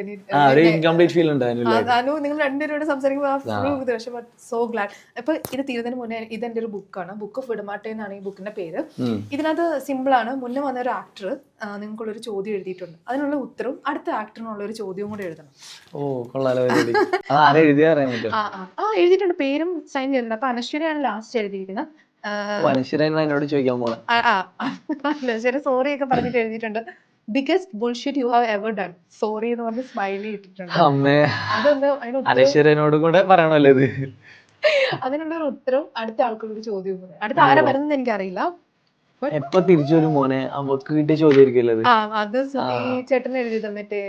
Speaker 2: ഇൻകംപ്ലീറ്റ് ഫീൽ ഉണ്ട്
Speaker 1: അനു, നിങ്ങൾ രണ്ടുപേരോട് സംസാരിക്കുമ്പോൾ സോ ഗ്ലാഡ്. അപ്പൊ ഇത് തീരുന്നതിന് മുന്നേ, ഇതെന്റെ ഒരു ബുക്കാണ്, ബുക്ക് ഓഫ് വിടമാട്ടെ എന്നാണ് ഈ ബുക്കിന്റെ പേര്. ഇതിനകത്ത് സിമ്പിൾ ആണ്. മുന്നേ വന്ന ഒരു ആക്ടർ നിങ്ങൾക്കുള്ളൊരു ചോദ്യം എഴുതിയിട്ടുണ്ട്, അതിനുള്ള ഉത്തരവും അടുത്ത ആക്ടറിനുള്ള ഒരു ചോദ്യവും കൂടെ എഴുതണം.
Speaker 2: ഓ കൊള്ളാലോ.
Speaker 1: എഴുതിയിട്ടുണ്ട്, പേരും സൈൻ ചെയ്തിട്ടുണ്ട്. അപ്പൊ അനശ്വരയാണ് ലാസ്റ്റ് എഴുതിയിരിക്കുന്നത്.
Speaker 2: എന്നോട് ചോദിക്കാൻ പോണ
Speaker 1: അനശ്വര സോറി ഒക്കെ പറഞ്ഞിട്ട് എഴുതിയിട്ടുണ്ട്. Biggest bullshit you have ever done. Sorry എന്ന് പറഞ്ഞ് സ്മൈലി ഇട്ടിട്ടുണ്ട്.
Speaker 2: അനശ്വരനോട് കൂടെ പറയണല്ലോ ഇത്.
Speaker 1: അതിനുള്ള ഒരു ഉത്തരവും അടുത്ത ആൾക്കൊരു ചോദ്യവും കൂടെ. അടുത്ത ആരാ വരുന്നത് എനിക്കറിയില്ല.
Speaker 2: എപ്പൊ തിരിച്ചു വരും മോനെ, അവക്ക് കിട്ടിയ ചോദ്യം.
Speaker 1: അത് ചേട്ടൻ എഴുതി തന്നിട്ട്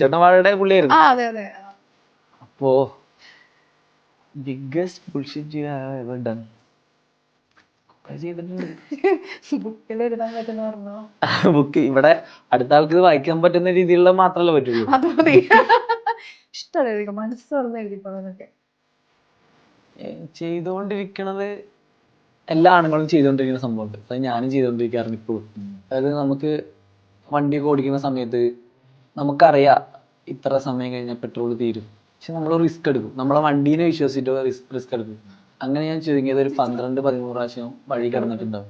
Speaker 2: ചേട്ടൻ വാഴയുടെ പുള്ളിയായിരുന്നു.
Speaker 1: അതെ അതെ.
Speaker 2: അപ്പോ biggest bullshit you have ever done book ഇവിടെ അടുത്ത ആൾക്ക് ഇത് വായിക്കാൻ പറ്റുന്ന രീതിയിലുള്ള മാത്രമല്ല പറ്റുള്ളൂ.
Speaker 1: ഇഷ്ടം മനസ്സ് എഴുതിപ്പോന്നൊക്കെ
Speaker 2: ചെയ്തുകൊണ്ടിരിക്കണത് എല്ലാ ആണുങ്ങളും ചെയ്തുകൊണ്ടിരിക്കുന്ന സംഭവമുണ്ട്. അത് ഞാനും ചെയ്തുകൊണ്ടിരിക്കാറുണ്ട് ഇപ്പോഴും. അതായത് നമുക്ക് വണ്ടിയൊക്കെ ഓടിക്കുന്ന സമയത്ത് നമുക്കറിയാം ഇത്ര സമയം കഴിഞ്ഞാൽ പെട്രോൾ തീരും. പക്ഷെ നമ്മൾ റിസ്ക് എടുക്കും, നമ്മളെ വണ്ടീനെ വിശ്വസിച്ചിട്ട് റിസ്ക് എടുക്കും. അങ്ങനെ ഞാൻ ചുരുങ്ങിയത് ഒരു 12-13 പ്രാവശ്യം വഴി കിടന്നിട്ടുണ്ടാവും.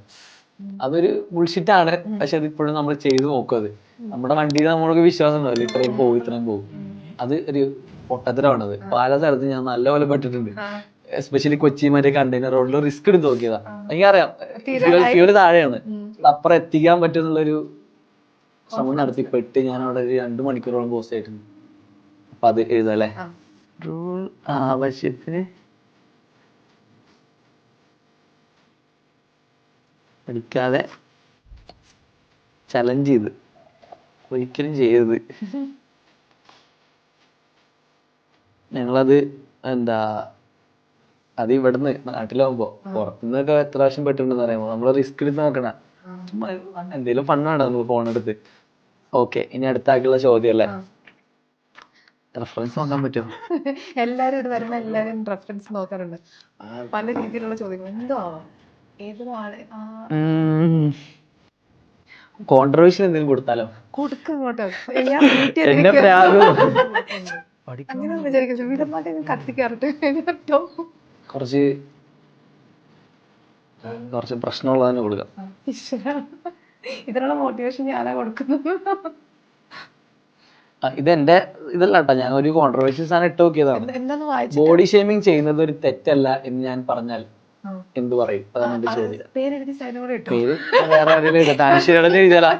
Speaker 2: അതൊരു ബുൾഷിറ്റാണ്, പക്ഷെ അതിപ്പോഴും നമ്മൾ ചെയ്ത് നോക്കും. അത് നമ്മുടെ വണ്ടിയിൽ നമ്മൾക്ക് വിശ്വാസം ഉണ്ടാവില്ല, ഇത്രയും പോകും. അത് ഒരു പൊട്ടത്തരമാണത്. പല സ്ഥലത്ത് ഞാൻ നല്ലപോലെ പെട്ടിട്ടുണ്ട്. എസ്പെഷ്യലി കൊച്ചി മറ്റേ കണ്ടെയ്നർ റോഡിൽ റിസ്ക് എടുത്ത് നോക്കിയതാ. എനിക്കറിയാം ഫ്യൂല് താഴെയാണ്, അപ്പുറം എത്തിക്കാൻ പറ്റുന്നുള്ളൊരു ശ്രമം നടത്തി പെട്ട് ഞാൻ അവിടെ ഒരു 2 മണിക്കൂറോളം പോസ്റ്റ് ആയിട്ടുണ്ട്. അപ്പൊ അത് എഴുതല്ലേ, റൂൾ ആവശ്യത്തിന് പഠിക്കാതെ ചലഞ്ച് ചെയ്ത് ഒരിക്കലും ചെയ്യരുത്. ഞങ്ങളത് അത് ഇവിടുന്ന് നാട്ടിലാവുമ്പോ, പുറത്തുനിന്നൊക്കെ എത്ര പ്രാവശ്യം പെട്ടിട്ടുണ്ടെന്ന് അറിയാമോ. നമ്മള് റിസ്ക് എടുത്ത് നോക്കണ, എന്തേലും ഫണ്ണാണ് നമുക്ക് ഫോണെടുത്ത്. ഓക്കെ, ഇനി അടുത്താക്കുള്ള ചോദ്യം അല്ലേ, റെഫറൻസ് നോക്കാൻ പറ്റുമോ?
Speaker 1: എല്ലാരും ഇവിടെ വരുമ്പോ എല്ലാരും റെഫറൻസ് നോക്കാറുണ്ട്, പല രീതിയിലുള്ള ചോദ്യങ്ങൾ. എന്തോ ആവാം, ഏതൊരു ആള്
Speaker 2: കോൺട്രവേഴ്ഷ്യൽ എന്തെങ്കിലും കൊടുത്താലോ?
Speaker 1: കൊടുക്കും
Speaker 2: എന്നെ പ്രാഗും
Speaker 1: അങ്ങനെ വിചാരിക്കും, വീടന്മാരെ കത്തിക്കാറുണ്ട്.
Speaker 2: കുറച്ച് പ്രശ്നമുള്ളത് തന്നെ കൊടുക്കാം.
Speaker 1: ഇതിനുള്ള മോട്ടിവേഷൻ ഞാനാ കൊടുക്കുന്നത്.
Speaker 2: ഇതെന്റെ ഇതല്ല കേട്ടോ, ഞാൻ ഒരു കോൺട്രവേഴ്സി സാധനം ഇട്ട് നോക്കിയതാണ്.
Speaker 1: എന്താന്ന് വായിച്ചു,
Speaker 2: ബോഡി ഷേമിങ് ചെയ്യുന്നത് ഒരു തെറ്റല്ല എന്ന് ഞാൻ പറഞ്ഞാൽ എന്ത് പറയും? അതാണ് എന്റെ ചോദ്യം.
Speaker 1: പേരെഴുതി സൈനും കൂടെ ഇട്ടു.
Speaker 2: പേര് വേറെ ആരെങ്കിലും എഴുതാം, താനശ്ശേരിയുടെ എഴുതിയാലാ?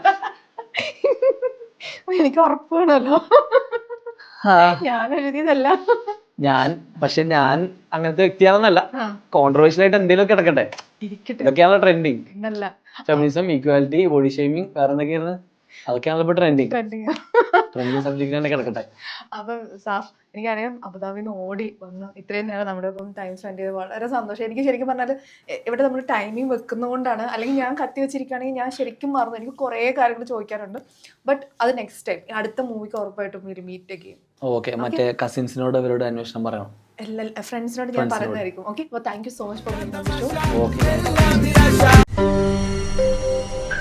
Speaker 1: എനിക്ക് ഉറപ്പ് വേണമല്ലോ, ഞാൻ എഴുതിയതല്ല.
Speaker 2: പക്ഷെ ഞാൻ അങ്ങനത്തെ വ്യക്തിയാണെന്നല്ല, കോൺട്രവേഴ്ഷ്യൽ ആയിട്ട് എന്തെങ്കിലും കിടക്കട്ടെ, ഇതൊക്കെയാണ് trending. Feminism, equality, body shaming, വേറെ എന്തൊക്കെയാണ്, അതൊക്കെയാണല്ലോ ഇപ്പൊ ട്രെൻഡിങ് സബ്ജക്റ്റ് തന്നെ കിടക്കട്ടെ.
Speaker 1: അപ്പൊ സാഫ്, എനിക്കറിയാം അബുദാബിന്ന് ഓടി വന്ന് ഇത്രയും നേരം നമ്മുടെ ഒപ്പം ടൈം സ്പെൻഡ് ചെയ്ത് വളരെ സന്തോഷം. എനിക്ക് ശരിക്കും പറഞ്ഞാൽ ഇവിടെ നമ്മൾ ടൈമിങ് വെക്കുന്നതുകൊണ്ടാണ്, അല്ലെങ്കിൽ ഞാൻ കത്തി വെച്ചിരിക്കുകയാണെങ്കിൽ ഞാൻ ശരിക്കും മറന്നു. എനിക്ക് കുറേ കാര്യങ്ങൾ ചോദിക്കാറുണ്ട്, ബട്ട് അത് നെക്സ്റ്റ് ടൈം അടുത്ത മൂവിക്ക് ഉറപ്പായിട്ടും ഒരു മീറ്റ് ഒക്കെ ചെയ്യും.
Speaker 2: ഓക്കെ, മറ്റേ കസിൻസിനോട് അവരോട് അന്വേഷണം പറയണം,
Speaker 1: എല്ലാ ഫ്രണ്ട്സിനോട് ഞാൻ പറയുന്നതായിരിക്കും. ഓക്കെ, അപ്പോൾ thank you so much for being on the show.
Speaker 2: Okay.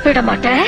Speaker 3: விட மாட்டேன்.